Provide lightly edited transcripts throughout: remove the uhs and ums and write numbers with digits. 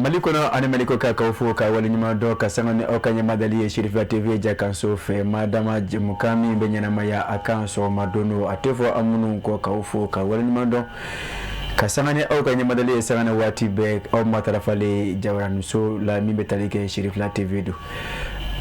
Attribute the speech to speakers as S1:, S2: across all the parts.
S1: Malikono ani maliko ka kaufu ka wali nyuma doka sangani oka nyamadali ya Shirifla TV jaka sofe madama jimukami benyana maya akanso madono atefo amunu kwa kaufu ka wali nyuma do kasangani oka nyamadali ya sangani wati be au matarafale jawaranuso la mimbe talike Shirifla TV do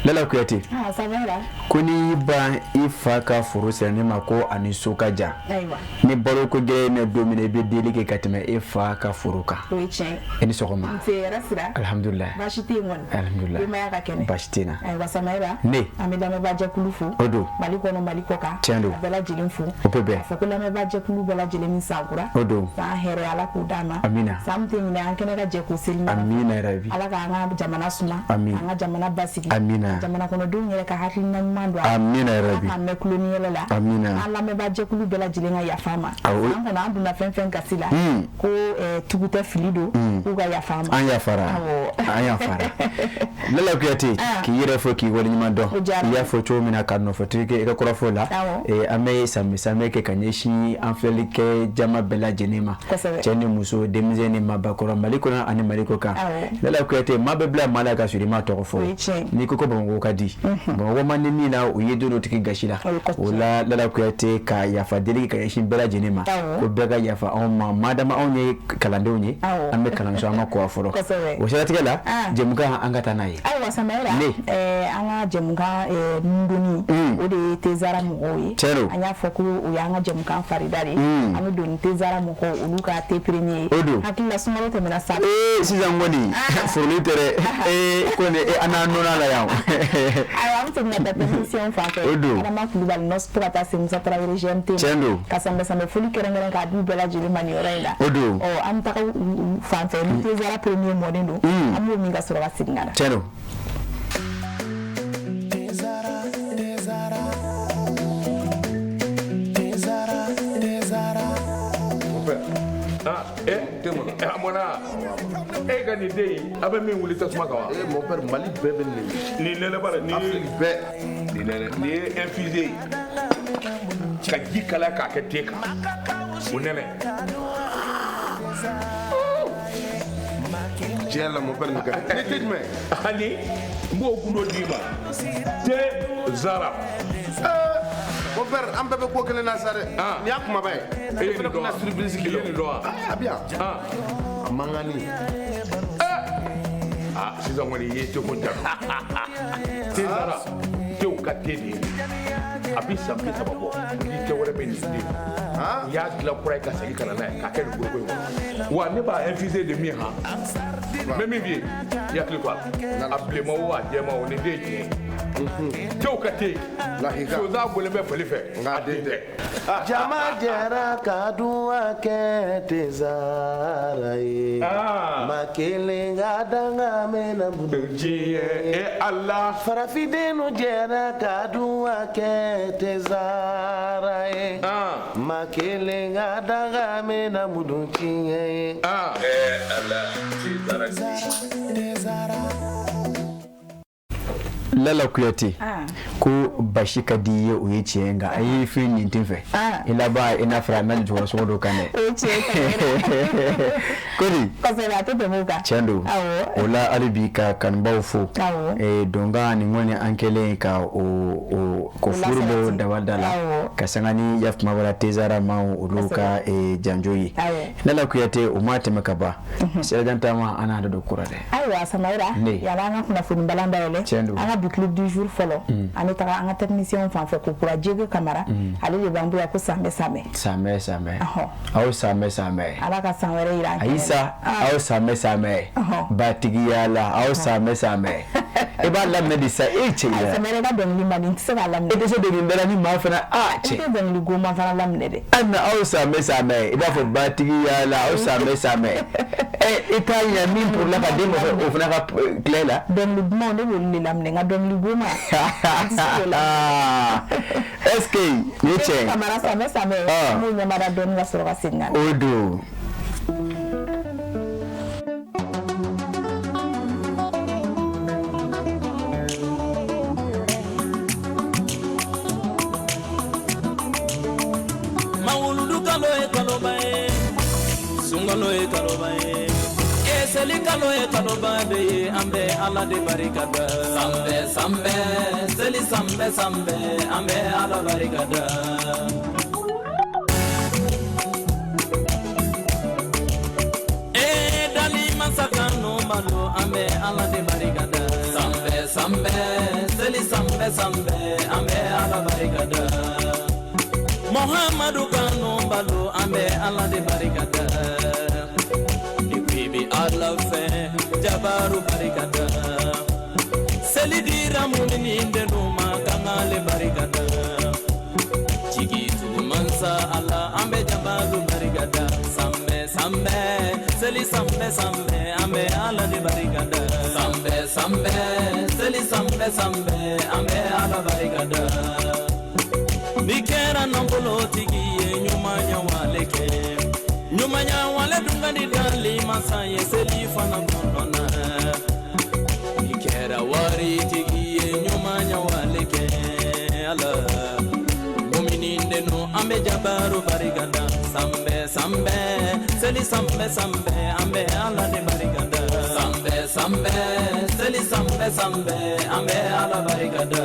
S1: lala kuyati
S2: sabera
S1: kuni ba ifaka furusa ne mako anisuka ja
S2: aiwa
S1: ni baro ko gere ne domine be delike katime ifaka furuka
S2: wiche
S1: eni sokoma
S2: mfera sira
S1: alhamdulillah
S2: bashiti ngon
S1: alhamdulillah
S2: bima yaka kene
S1: bashitina
S2: aiwa samera
S1: ne
S2: ameda me baje kulufu
S1: odo
S2: maliko ka
S1: Tiendo.
S2: bela jilimfu
S1: opebe
S2: fakula me baje kulu bela jilimi sakura
S1: odo
S2: sa here ala kudama
S1: amina
S2: something ne ankene ka je kusilma
S1: amina rabi
S2: ala ka nga jamana suma
S1: Amina.
S2: nga jamana basiki
S1: amina
S2: jamana kono dunyere ka hakilina mando
S1: amina rabi
S2: ame kuloni yela
S1: amina
S2: ala me baje kulu bela jilinga ya fama
S1: Awo.
S2: anko na anduna fenfen kasila ko tuguta filido ko ga ya fama
S1: anya fara lala kuyati ki yire fo ki wali nyuma do ya fo cho mina kanno fo tike ka kura fo la ame same ke kanyeshi anfelike jama bela jenema cheni muso demzeni mabakora maliko na ani maliko ka lala kuyati mabebla malaka surima to fo ni ko bongo kadi bongo manini na uyedo tiki gashila wala lala kuyati ka ya fadili ka yeshi bela jenema ko bega ya fa on madama onye kalande onye ame kalanso amako aforo o sha tikela jemuka angata nayi
S2: aiwa samera anga jemuka nduni ode tezara mugoyi anya foku uyanga jemuka faridari ami don tezara mugo uluka te premier akilla sumaro te mena sabe
S1: siza ngoni furnitere kone ana nona la yawo
S2: aiwa mtenya da permission fa ke ana makulu nos prata simza travers GMT kasamba sambe fuli kerengere ka du bela jili mani orenda am taka fa fe tezara premier modelo amu minga soro basingana
S1: cheno
S3: amona gani dey abe min wuli tasuma kawa
S4: mon père Mali bebe
S3: ni nele bara ni ni infusé ka ji kala ka ke teka unele
S4: Jella mon père ngaka ditme
S3: ani mbo gundo dima te zara
S4: mon père am bebe ko kele na sare ni akuma bay
S3: e ni
S4: na surprise kilo
S3: ni do
S4: bien mangani
S3: sisan wani ye to ko ta te zara te o ka te ni abi sampi sababo ni te wore be ni ya gila kura ka segi kana na ka ke ko ko wa ne ba infusé de mi ha même bien ya clip appelez moi wa je ma on de je te o ka te
S4: la higa
S3: so za go le be fele fe
S4: ngade
S5: Jama jera kadua ke tezarai makele ngadanga mena
S3: budji Allah
S5: farafidenu jera kadua ke tezarai makele ngadanga mena mudunchi
S3: Allah
S1: lala kuyati ko bashi kadiye uye ciyenga ayi fi nintin fe ila ba ina framel jwa so do kane kodi
S2: kasela to demuka
S1: chendo ola alibika kan bawfo donga ni ngone ankele ka o ko furbo da wadala kasangani yafma wala tezara ma uluka janjoyi lala kuyate umate makaba sai danta ma ana da dokura de
S2: aiwa samaira ya langa kuna funi balanda yele anga du club du jour folo ani taka anga technicien fa fa ko pour ajege camera ali le bambu ya ko same ala ka sanwere ira
S1: aisa au same batigi yala au same e ba lamne di sa che ya
S2: samere da don limba ni tse ba lamne
S1: e so de ndela ni ma fana che
S2: e don li go ma fana lamne de
S1: anna au same e da fo batigi yala au same Italia min pour la demo o fana ka clela
S2: don li mo de li lamne nga don li go ma
S1: est-ce que ni che
S2: camera same mo nyamara don la soro singa
S1: odo
S6: Mauludu kalo e kalo bae, sungalo e kalo bae. seli kalo e kalo babe ambe ala de barikada sambe sambe seli sambe sambe ambe ala barikada e dali masakano malo ambe ala de barikada sambe sambe seli sambe sambe ambe ala barikada Muhammadu kanu balo ambe ala de barikada Allah fe jabaru barikada selidira mumini ndenuma kangale barikada chigitu mansa Allah ambe jabaru barikada sambe sambe seli sambe sambe ambe Allah de barikada sambe sambe seli sambe sambe ambe Allah barikada bikera nambolo tigiye nyuma nyawaleke Nyumanya wale dungani dali masaye selifana kondona Ikera wari tigiye nyumanya wale ke ala Mumini ndeno ambe jabaru bariganda Sambe sambe seli sambe sambe ambe ala de bariganda Sambe sambe seli sambe sambe ambe ala bariganda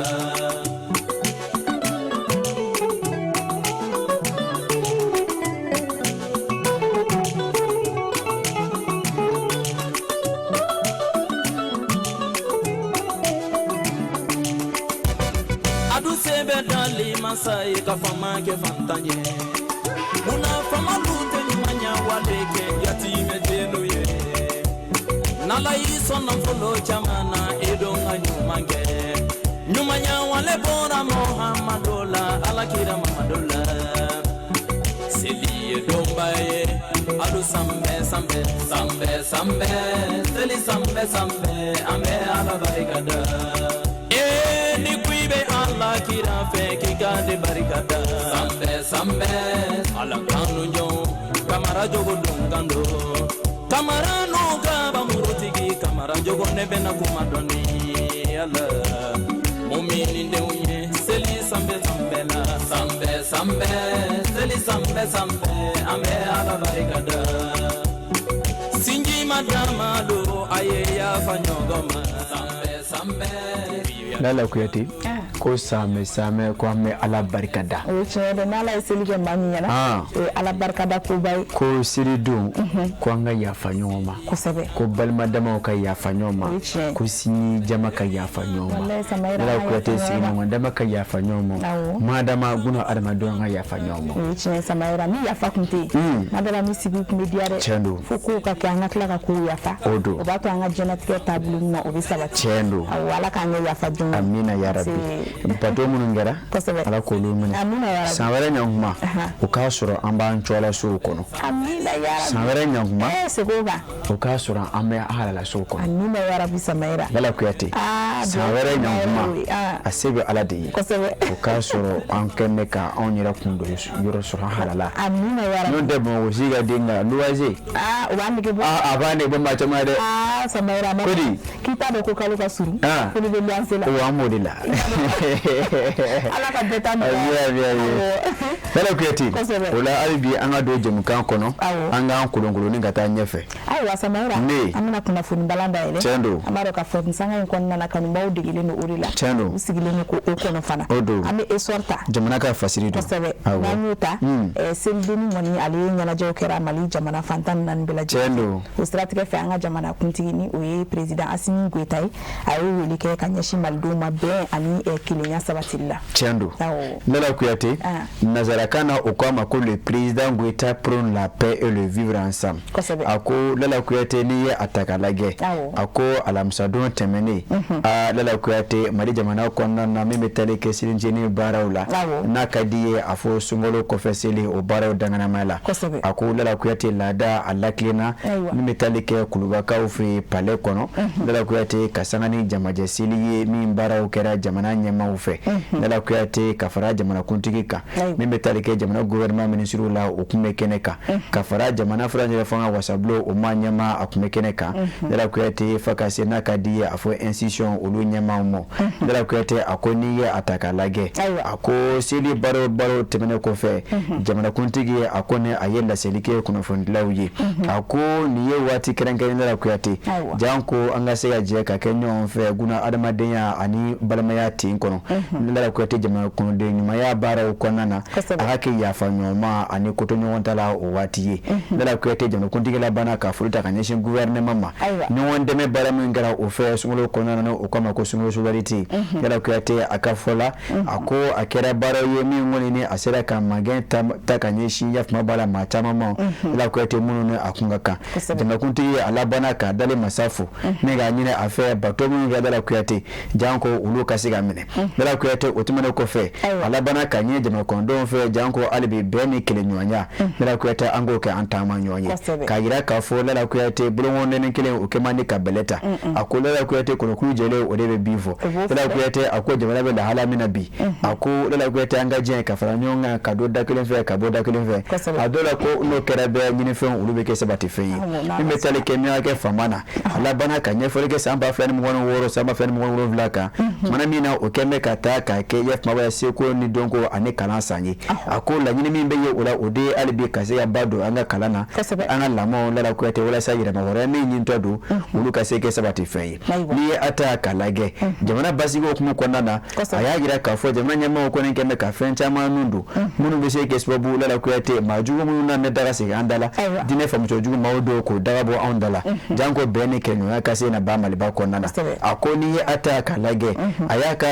S6: Masai kafama ke fantanye Una fama lute nyumanya waleke yatime jenu ye Nala iso na folo chamana edonga nyumange Nyumanya wale bora Muhammadola alakira Muhammadola Seli domba ye alu sambe sambe sambe sambe seli sambe sambe ambe ala barikada ni kuibe Allah kira fe ki gade barikada sambe sambe ala kanu nyo kamara jogo dungando kamara no kaba murutigi kamara jogo nebe na kumadoni ala mumini ndeunye seli sambe sambe la sambe sambe seli sambe sambe ambe ala barikada sinji madama do aye ya fanyogoma sambe sambe
S1: Lala kuyati ko same ko me ala barkada
S2: o chere nala isilige manyana ala barkada ko bay
S1: ko siridu ko anga ya fanyoma
S2: ko sabe
S1: ko balma dama ko ya fanyoma ko sini jama ka ya fanyoma
S2: wallahi samaira
S1: lala kuyati sini wanda maka ya fanyoma madama guna armado anga ya fanyoma
S2: o chere samaira mi ya fakunti madala mi sibi kumediare fuku ka kanga kala ko ya fa
S1: odo
S2: obato anga jenatike tablu no obisaba
S1: chendo
S2: wala kanga ya fa
S1: amina ya rabbi pato munun gara ala ko lu mun
S2: amina ya rabbi
S1: sawara nyanguma o ka soro amba anchola so kono
S2: amina ya rabbi
S1: sawara nyanguma
S2: segoba
S1: o ka soro amba halala so kono
S2: amina ya rabbi samaira
S1: bala ku yati sawara nyanguma asebe ala de o ka soro an kenne ka on yira kundo yoro soro halala
S2: amina ya rabbi
S1: no de mo wosiga dinga luwaze
S2: wani ke
S1: abane be ma chama de
S2: samaira ma
S1: kodi
S2: kita do ko kalu ka suru ko be lancela
S1: o amodila
S2: ala ka beta no
S1: bala kuyati ola albi anga do jemu kan kono anga kulongolo ni ngata nyefe
S2: ai wa samaira amina kuna funi balanda ile amaro ka fon sanga ko nana kanu mawdigile no urila usigile no ko kono fana ami esorta
S1: jamana ka fasiri do
S2: namuta sendini moni ali nyana jokera mali jamana fantan nan bila
S1: chendo
S2: strategie fe anga jamana kuntini o president Assimi Goitai ayi wili ke kanyashi malduma be ani kilinya sabatilla
S1: chendo lala kuyate nazarakana okama ko le président Goitai prône la paix et le vivre ensemble ako lala kuyate ni atakalage ako alamsadon temene lala kuyate mari jamana ko na memetale ke silinjeni barawla nakadiye afo sungolo kofeseli o baraw dangana mala ako lala kuyate lada alaklina memetale ke kulubaka ofi pale kono lala kuyate kasangani jamaje siliye min baraw kera jamana nyama ufe lala kuyate kafara jamana kuntigika memetale ke jamana gouvernement ministre la okume keneka kafara jamana franje fanga wasablo o manyama akume keneka lala kuyate fakase nakadiye afo institution olu ɲɛmaa mɔ Dala Kuyate a ko n'i ye a ta k'a lajɛ a ko seli baro tɛmɛnen kɔfɛ jamanakuntigi a ko ni a ye laseli kɛ kunnafonidilaw ye a ko nin ye waati kɛrɛnkɛrɛnnen Dala Kuyate jan ko an ka se ka jɛ ka kɛ ɲɔgɔn fɛ guna adamadenya ani balimaya tin kɔnɔ Dala Kuyate jamanakunden ɲumanya baaraw kɔnɔna na a ka kɛ yafa ɲɔgɔnma ani koto ɲɔgɔn ta la o waati ye Dala Kuyate jamanakuntigi labana ka foli ta ka ɲɛsin gouvernement ma ɲɔgɔn dɛmɛ baara min kɛra o fɛ sunkalo kɔnɔna na o kama ko sunkalo solidarité Dala Kuyate a ka fɔla a ko a kɛra baaraw ye min kɔni ni a sera ka magɛn ta ka ɲɛsin yafama b'a la maa caman ma Dala Kuyate minnu ni a kun ka kan jamanakuntigi a labana ka dali masa fo ne k'a ɲini a fɛ bato minnu kɛra Dala Kuyate jan ko olu ka se ka minɛ Dala Kuyate o tɛmɛnen kɔfɛ a labana ka ɲini jamanakɔnɔdenw fɛ jan ko hali bi bɛn ni kɛlɛɲɔgɔnya Dala Kuyate an k'o kɛ an taama ɲɔgɔn ye k'a jira k'a fɔ Dala Kuyate bolokɔnɔden kelen o kɛ man di ka bɛlɛ ta a ko Dala Kuyate kɔnɔkulu jɛlen o de bɛ bin fɔ Dala Kuyate a ko jamana bɛ lahala min na bi a ko Dala Kuyate an ka diɲɛ ka fara ɲɔgɔn kan ka don da kelen fɛ ka bɔ da kelen fɛ a dɔw la ko n'o kɛra bɛɛ ɲinifɛnw olu bɛ kɛ sabatifɛn ye min bɛ tali kɛ min y'a kɛ fanba na a labana ka ɲɛfɔli kɛ san 2026 san 2027 kan mana min na o kɛn bɛ ka taa k'a kɛ yafama b'a seko ni dɔnko ani kalan san ye a ko laɲini min bɛ ye o la o de ye hali bi ka se ka ba don an ka kalan na an ka lamɔw Dala Kuyate walasa yɛrɛma wɛrɛ min ɲintɔ don olu ka se kɛ sabatifɛn ye n'i ye a ta k'a lajɛ jamana basigi hukumu kɔnɔna na a y'a jira k'a fɔ jamana ɲɛmaaw kɔni kɛn bɛ ka fɛn caman nun don minnu bɛ se kɛ sababu Dala Kuyate maa jugu minnu na ne daga sigi an da la diinɛ famuso jugu maaw dɔw k'o daga bɔ anw da la jan ko bɛn ni kɛɲɔgɔnya ka se na ba Maliba kɔnɔna na a ko n'i ye a ta k'a lajɛ a y'a ka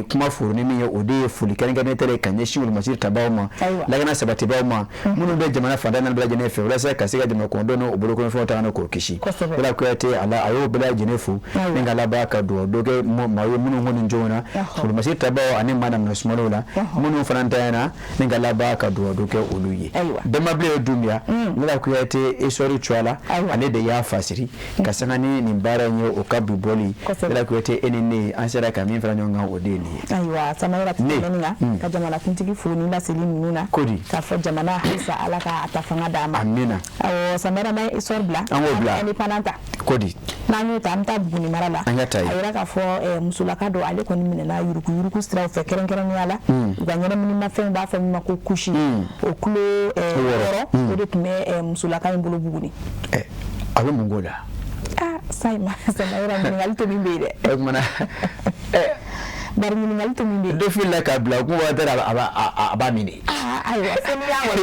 S1: kuma furuni min ye o de ye foli kɛrɛnkɛrɛnnen tɛ ka ɲɛsin wolomasiri tabaw ma lakana sabatibaw ma minnu bɛ jamana fanda naani bɛɛ lajɛlen fɛ walasa ka se ka jamanakɔnɔdenw n'o bolokɔnɔfɛnw ta kana k'o kisi Dala Kuyate a y'o bɛɛ lajɛlen fo ni ka laban ka dugawu kɛ maa ye minnu kɔni jɔn na wolomasiri tabaw ani maa daminɛ sumalaw la minnu fana ntanyana ni ka laban ka dugawu kɛ olu ye dɛmɛbilen ye dunya Dala Kuyate histoire cogoya la ale de y'a fasiri ka sanga ni nin baara in ye o ka bi bɔli Dala Kuyate e ni ne an sera ka min fara ɲɔgɔn kan o de ye nin ye
S2: ayiwa Samara tɛmɛnen na ka jamanakuntigi fo ni laseli ninnu na k'a fɔ jamana halisa Ala ka a ta fanga d'a ma
S1: amina
S2: awɔ Samara ma histoire bila
S1: an k'o bila
S2: indépendant ta
S1: kodi
S2: n'an y'o ta an bɛ taa Buguni mara la
S1: an ka taa ye
S2: a yira k'a fɔ musolaka dɔ ale kɔni minɛna yuruku siraw fɛ kɛrɛnkɛrɛnnenya la u ka ɲɛnaminimafɛnw b'a fɔ min ma ko kusi o kilo 6 o de tun bɛ musolaka in bolo Buguni
S1: a bɛ mun k'o la
S2: Samara ɲininkali to min bɛ yen dɛ
S1: o kumana
S2: bari ɲininkali to min bɛ yen
S1: dɔ filila k'a bila kun wa tɛ a b'a minɛ
S2: ayiwa fɛn min y'a wale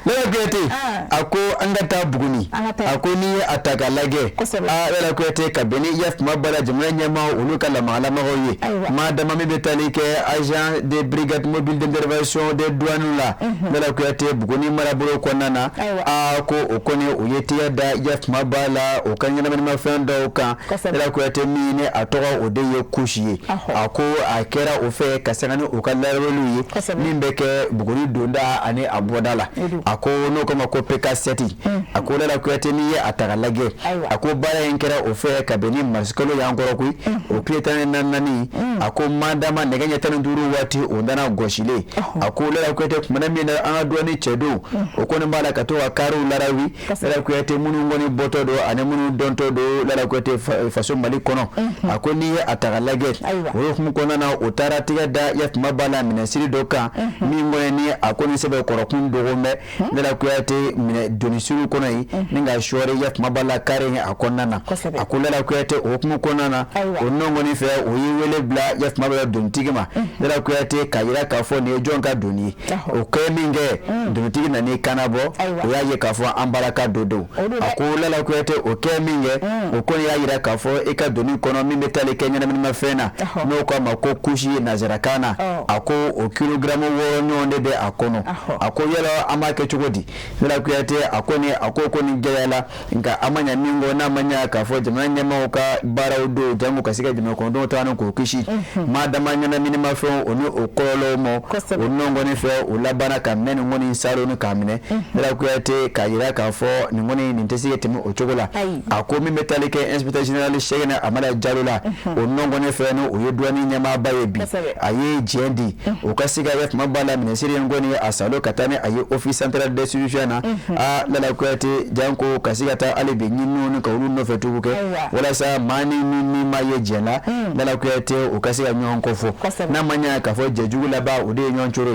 S1: Dala Kuyate a ko an ka taa Buguni a ko n'i ye a ta k'a lajɛ Dala Kuyate ka bɛn ni yafama b'a la jamana ɲɛmaa olu ka lamagalamagaw ye maa dama min bɛ tali kɛ agent de brigade mobile d'intervention des douanes la Dala Kuyate Buguni marabolo kɔnɔna na a ko o kɔni o ye tigɛ da yafama b'a la o ka ɲɛnaminimafɛn dɔw kan Dala Kuyate min ni a tɔgɔ o de ye kusi ye a ko a kɛra o fɛ ka sanga ni o ka layɛlɛliw ye min bɛ kɛ Buguni donda ani a bɔda la a ko n'o kama ko PK7 a ko Dala Kuyate n'i ye a ta k'a lajɛ a ko baara in kɛra o fɛ ka bɛn ni marisikalo y'an kɔrɔ koyi o tile 14 a ko maa dama nɛgɛ ɲɛ 15 waati o nana gɔsilen a ko Dala Kuyate kumana min na an ka dɔɔni cɛ don o kɔni b'a la ka to ka kariw larawi Dala Kuyate minnu kɔni bɔtɔ don ani minnu dɔntɔ don Dala Kuyate faso Mali kɔnɔ a ko n'i ye a ta k'a lajɛ o hukumu kɔnɔna na o taara tigɛ da yafama b'a la minɛsiri dɔ kan min kɔni ni a kɔni sɛbɛn kɔrɔkun dogo mɛ Dala Kuyate minɛ donisiriw kɔnɔ yi ni ka sɔɔri yafama b'a la kari a kɔnɔna na a ko Dala Kuyate o hukumu kɔnɔna na o nɔ kɔni fɛ o ye wele bila yafama b'a la donitigi ma Dala Kuyate k'a jira k'a fɔ nin ye jɔn ka doni ye o kɛ min kɛ donitigi nan'i kanna bɔ o y'a ye k'a fɔ an baraka don a ko Dala Kuyate o kɛ min kɛ o kɔni y'a jira k'a fɔ e ka doni kɔnɔ min bɛ tali kɛ ɲɛnaminimafɛn na n'o k'a ma ko kusi nazarakan na a ko o kilogramme 6 ɲɔgɔn de bɛ a kɔnɔ a ko yala an b'a kɛ cogo di Dala Kuyate a ko kɔni gɛlɛyala nka a ma ɲɛ min kɔ n'a ma ɲɛ k'a fɔ jamana ɲɛmaaw ka baaraw don jango ka se ka jamana kɔnɔdenw ta k'o kisi maa dama ɲɛnaminimafɛnw o ni o kɔlɔlɔw ma o nɔ kɔni fɛ o labana ka minɛ nin kɔni saro ni k'a minɛ Dala Kuyate k'a jira k'a fɔ nin kɔni nin tɛ se ka tɛmɛ o cogo la a ko min bɛ tali kɛ inspecteur général Sɛgɛnɛ Amada Jalo la o nɔ kɔni fɛ ni o ye douane ɲɛmaaba ye bi a ye diɲɛ di o ka se ka yafama b'a la minɛsiri in kɔni a salo ka taa ni a ye office central la destitution na la kwete janko kasigata ale be nyinu ka ulu no fetu ke wala sa mani ni maye jela la kwete o kasiga nyonko fo na manya ka fo jejugu la ba o de nyonchoro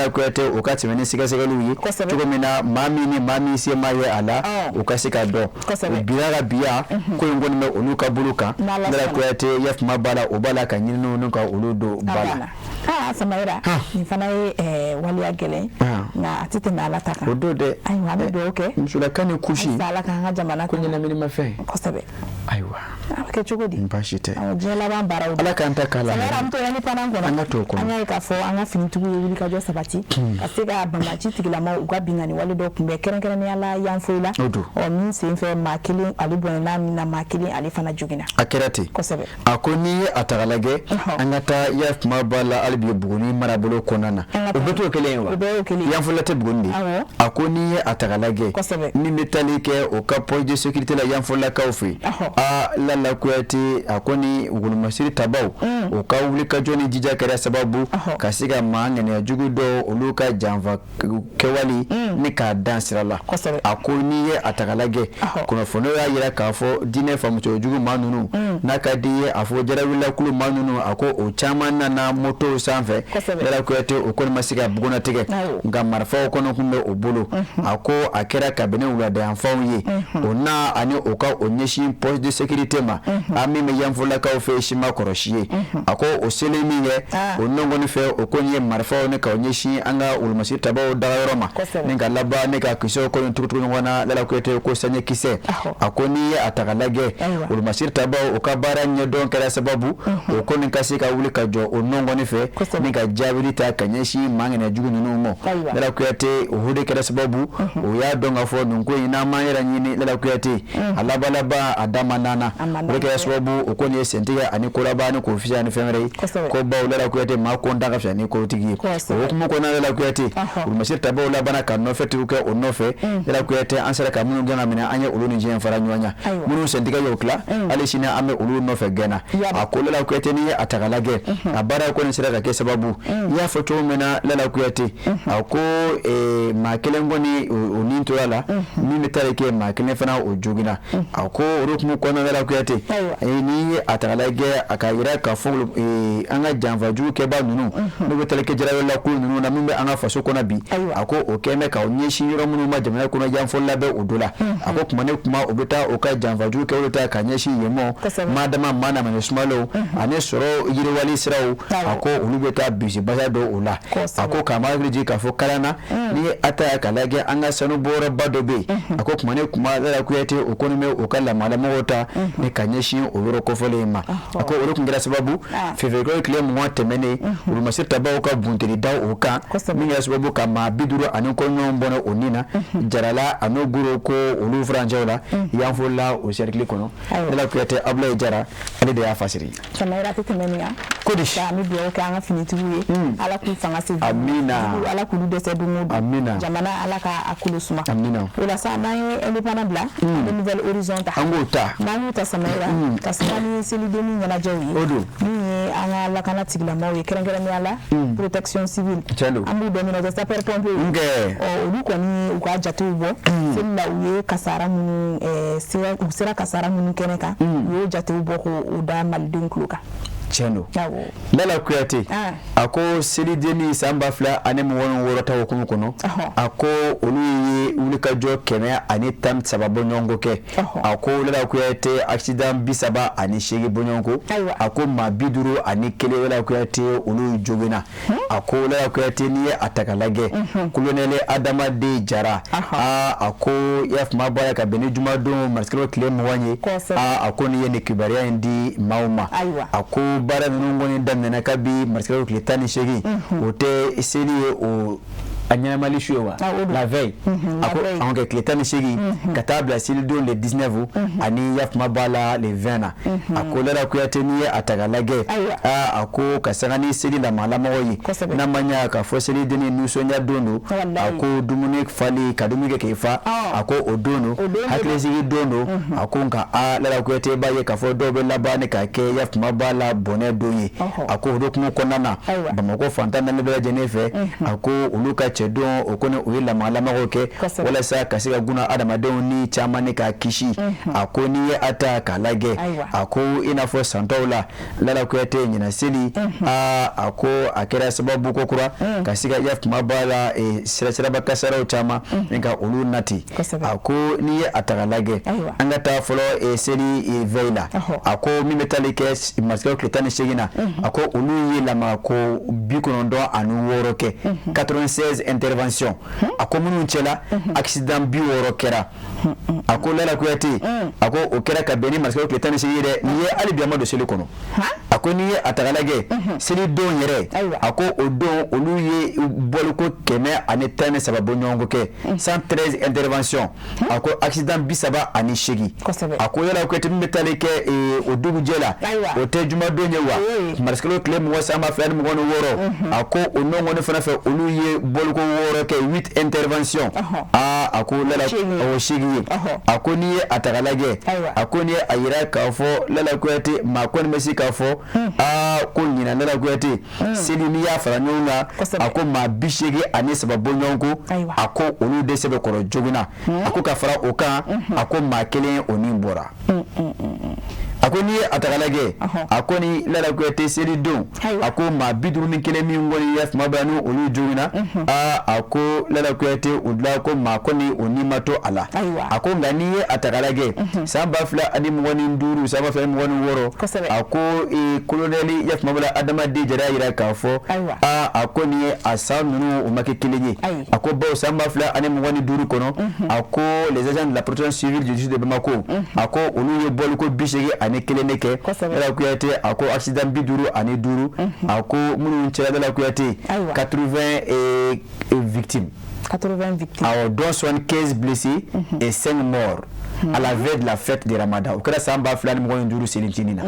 S1: la kwete o katimene siga siga luyi tuko mina mami si maye ala o kasiga do biara biya ko ngoni me oluka buluka la kwete yef mabala o bala ka nyinu no ka ulu do bala
S2: Samaira ni fana wali agele na atite na ala taka
S1: odo de
S2: aywa be okay
S1: msula kane kushi
S2: sala kan ha jamana
S1: ko nyina mini mafe
S2: kosabe
S1: aywa
S2: ke chugodi
S1: mpashite
S2: jela ba mbara
S1: ala kan ta kala
S2: sala mto yani panango
S1: anga toko
S2: anga ka fo anga finitugu yuli ka jo sabati asika bamachi tigila ma ugwa bingani wale do kumbe keren ni ala yanfoila o min se fe makili ali bonena na makili ali fana jugina
S1: akerati
S2: kosabe
S1: akoni atagalage anga ta yaf mabala albi buguni marabolo konana obeto kelewa yanfolate bugundi akoni atagalage ni metalike o kapo de sécurité la yanfola kaufi la kwati akoni ugulumasiri tabau o kawuli ka joni jija kare sababu kasiga mangene ya jugudo oluka janva kewali ni ka dansira la akoni atagalage kuna fono ya yira kafo dine famucho jugu manunu nakadiye afo jarawila kulu manunu ako o chama na moto sanfe la kwete o kon masiga bugona tege nga marfa o kono kumbe o bolo ako akera kabine wula da yanfawiye ona ani oka onyeshi poste de sécurité ma ami me yanfola ka o fe shima koroshiye ako o selemiye onongo ni fe o konye marfa o ne ka onyeshi anga ulmasi tabo dararoma ninga laba ne ka kiso ko ntukutu ngwana la kwete ko sanye kise akoni atagalage ulmasi tabo o ka bara nyedon kala sababu o koni kasika wuli ka jo onongo ni fe ninga jabiri ta kanyeshi mangene jugu nuno la kwete uhude kala sababu o ya donga fo nunko ina mayira nyini la kwete alabalaba adama nana weke sababu o koni sentiga ani koraba ni ko fisha ni femere ko ba la kwete ma ko ndaka fisha ni ko tigi o kuma ko na la kwete ulmashir tabo la bana kan no fetu ke o no fe la kwete ansara ka munu gana mina anya uluni nje fara nyonya munu sentiga yokla ale shina ame ulu no fe gana akola la kwete ni atagalage abara ko ni sira ka sababu ya foto mena la kwete ako makelengo ni oninto yala ni metale ke makelen fana o jogina ako rukumu ko na la kwete ni atagalage akayira ka fulu anga janvaju ke ba nunu no betale ke jara la ku nunu na mumbe anga faso ko na bi ako o keme ka onyeshi yoro munu ma jamana ko na janfolla be odola ako kuma ne kuma obeta o ka janvaju ke olota kanyeshi yemo madama mana mane smalo ane soro yiri wali siraw ako ulubeta bisi basa do ola ako kama griji ka fo kalana ni ata kalage anga sanu boro badobe ako kuma ne kuma la kuyete o konome o kala malama wota ni kanyeshi o yoro ko folema ako oro kungira sababu fevego kile mo temene urumasita ba o ka buntiri da o ka mi ya sababu kama biduro anin ko nyombono onina jarala anoguro ko olu franjola yanfola o cercle kono la kuyete abla jara ale de ya fasiri
S2: samira tetemenia
S1: kodish
S2: mi biyo ka anga finituye ala ku fanga se
S1: amina
S2: ala ku de se dungu
S1: amina
S2: jamana ala ka akulu suma
S1: amina
S2: ula sa na independent bla de nouvelle horizon ta
S1: angota
S2: ta samira ta samani selideni ngana jawi
S1: odo
S2: ni anga la kana tigla mawe kerengere mi ala protection civile ambu de mina de sapeur pompier o ulu ko ni uka jatu bo sella uye kasara mun sira kasara mun keneka yo jatu bo ko uda maldin kluka
S1: cheno lala kuyate ako selideni samba fla anemu wono worota hukumu kono ako oluye ulika jo keme ani tam sababu nyongo ke ako lala kuyate accident bisaba ani shege bonyongo ako mabiduru ani kele lala kuyate olu jogena ako lala kuyate ni atakalage kulonele adama de jara ako yaf mabaya ka beni jumado marskelo klem wanye ako ni yene kibaria ndi mauma ako bara nungo ni damna kabi marskelo klitani shegi ote eseli o anyana malishuwa la veille ako ange klitani shegi katabla sildo le 19 ani yaf mabala le 20 ako lara kuyateni atagalage ako kasangani seli la malama woyi na manya ka foseli deni nusonya dono ako dumune fali kadumike kefa ako odono haklesi dono ako nka lara kuyate baye ka fo dobe labane ka ke yaf mabala bone doyi ako dokumo konana bamako fantana ne bela jenefe ako uluka cɛ don o kɔni o ye lamagalamagaw kɛ walasa ka se ka guna adamadenw ni caman ni ka kisi a ko n'i ye a ta k'a lajɛ a ko i n'a fɔ santɔw la Lala Kuyate ɲina seli a ko a kɛra sababu ko kura ka se ka yafuma b'a la siraba kasaraw caman ni ka olu nati a ko n'i ye a ta k'a lajɛ an ka taa fɔlɔ seli veille la a ko min bɛ tali kɛ masakɛw tile 18 na a ko olu ye lamaga ko 96 kɛ 96 intervention a ko minnu cɛla accident 60 kɛra a ko Lala Kuyate a ko o kɛra ka bɛn ni masakɛw tile 18 ye dɛ n'i ye hali bi a ma don seli kɔnɔ a ko n'i ye a ta k'a lajɛ seli don yɛrɛ a ko o don olu ye bɔliko 113 bɔ ɲɔgɔn kɛ 113 intervention a ko accident 38 a ko Lala Kuyate min bɛ tali kɛ o dugujɛ la o tɛ juma don ye wa masakɛw tile 26 a ko o nɔgɔni fana fɛ olu ye bɔliko 6 kɛ 8 intervention a ko Lala o sigi ye a ko n'i ye a ta k'a lajɛ a ko n'i ye a yira k'a fɔ Lala Kuyate maa kɔni bɛ se k'a fɔ ko ɲina Lala Kuyate seli n'i y'a fara ɲɔgɔn kan a ko maa 83 bɔ ɲɔgɔn ko a ko olu de sɛbɛn kɔrɔ joginna a ko ka fara o kan a ko maa kelen o ni bɔra a ko n'i ye a ta k'a lajɛ a ko ni Lala Kuyate seli don a ko maa 51 min kɔni yafuma b'a ni olu joginna a ko Lala Kuyate o dilan ko maa kɔni o ni ma to a la a ko nka n'i ye a ta k'a lajɛ san 2025 san 2026 a ko kolonɛli yafuma b'a la Adamaden Jara yira k'a fɔ a ko nin ye a san ninnu o ma kɛ kelen ye a ko bawo san 2025 kɔnɔ a ko les agents de la protection civile du district de Bamako a ko olu ye bɔliko 81 ne kɛ Lala Kuyate a ko accident 55 a ko minnu cɛla Lala Kuyate 80 victimes alors dont 75 blessés et 5 morts à la veille de la fête de Ramadan o kɛra san 2025 selintini na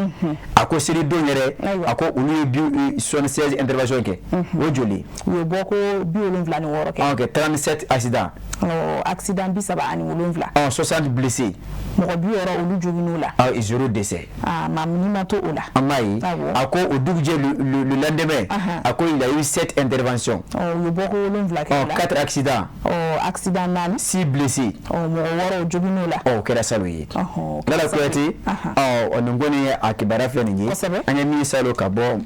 S1: a ko seli don yɛrɛ a ko olu ye 76 intervention kɛ o joli
S2: u ye bɔ ko 76 kɛ
S1: ok 37 accidents
S2: accident 37
S1: 60 blessés
S2: mɔgɔ 60 olu jogin'u la
S1: 0 décès
S2: maa min ma to o la
S1: amayi a ko o dugujɛ le lendemain a ko il y a eu 7 interventions
S2: u ye bɔ ko 7 kɛ
S1: 4 accidents
S2: accident 4
S1: 6 blessés
S2: mɔgɔ 6 jogin'u la
S1: o kɛra salo ye Lala Kuyate nin kɔni a kibaruya filɛ nin ye an ye min salo ka bɔ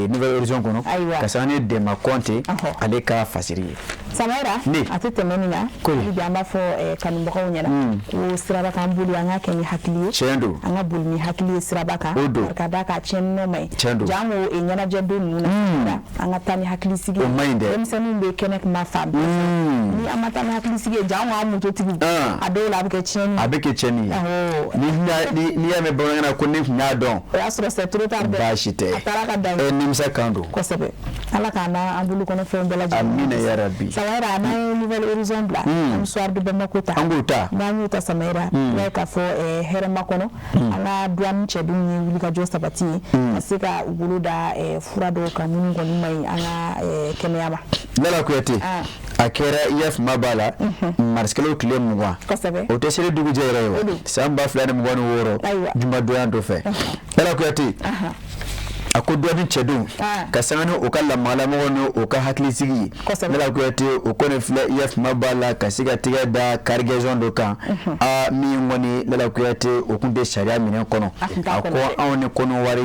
S1: Nouvelle Horizon kɔnɔ ka sanga ni Dɛma Kɔnte ale ka fasiri ye
S2: Samara a tɛ tɛmɛ nin na bi an b'a fɔ kanubagaw ɲɛna ko siraba kan boli an ka kɛ ni hakili ye
S1: tiɲɛ don
S2: an ka boli ni hakili ye siraba kan ka da ka tiɲɛni ma ɲi jango ɲɛnajɛ don ninnu na an ka taa ni hakili sigi
S1: o ma ɲi dɛ
S2: denmisɛnninw bɛ kɛnɛ kuma fa ni an ma taa ni hakili sigi ye jango an mototigi a dɔw la a bɛ kɛ tiɲɛni
S1: a bɛ kɛ tiɲɛni ye n'i y'a mɛn bamanankan na ko ne tun y'a dɔn
S2: o y'a sɔrɔ c'est trop tard dɛ
S1: baasi tɛ
S2: a taara ka dan ye
S1: nimisa kan don
S2: kosɛbɛ Ala k'an an bolo kɔnɔfɛnw bɛɛ lajɛlen
S1: amina ya rabbi
S2: Samara n'an ye Nouvelle Horizon bila an soir de Bamako ta
S1: an b'o ta
S2: n'an y'o ta Samara n'a ye k'a fɔ hɛrɛma kɔnɔ an ka douane cɛdenw ye wulikajɔ sabati ye ka se ka u bolo da fura dɔw kan minnu kɔni ma ɲi an ka kɛnɛya ma
S1: Lala Kuyate a kɛra yafuma b'a la marisikɛlaw tile 20 o tɛ seli dugujɛ yɛrɛ ye wa san 2026 jumadonya dɔ fɛ Lala Kuyate a ko dɔɔni cɛdenw ka sanga ni o ka lamagalamagaw ni o ka hakilisigi ye Lala Kuyate o kɔni filɛ yafuma b'a la ka se ka tigɛ da cargaison dɔ kan min kɔni Lala Kuyate o kun tɛ sariya minɛn kɔnɔ a ko anw ni kɔnɔwari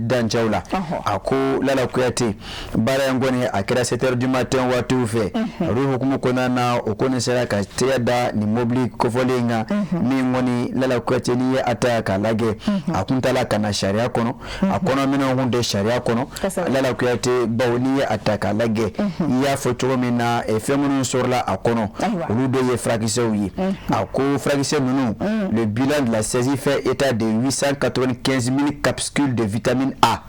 S1: dancɛw la a ko Lala Kuyate baara in kɔni a kɛra 7 heures du matin waatiw fɛ olu hukumu kɔnɔna na o kɔni sera ka tigɛ da ni mobili kofɔlen kan min kɔni Lala Kuyate n'i ye a ta k'a lajɛ a kun t'a la ka na sariya kɔnɔ a kɔnɔminɛnw de sariya kɔnɔ Lala Kuyate bawo n'i ye a ta k'a lajɛ i y'a fɔ cogo min na fɛn minnu sɔrɔla a kɔnɔ olu de ye furakisɛw ye a ko furakisɛ ninnu le bilan de la saisie fait état de 895 000 capsules de vitamine A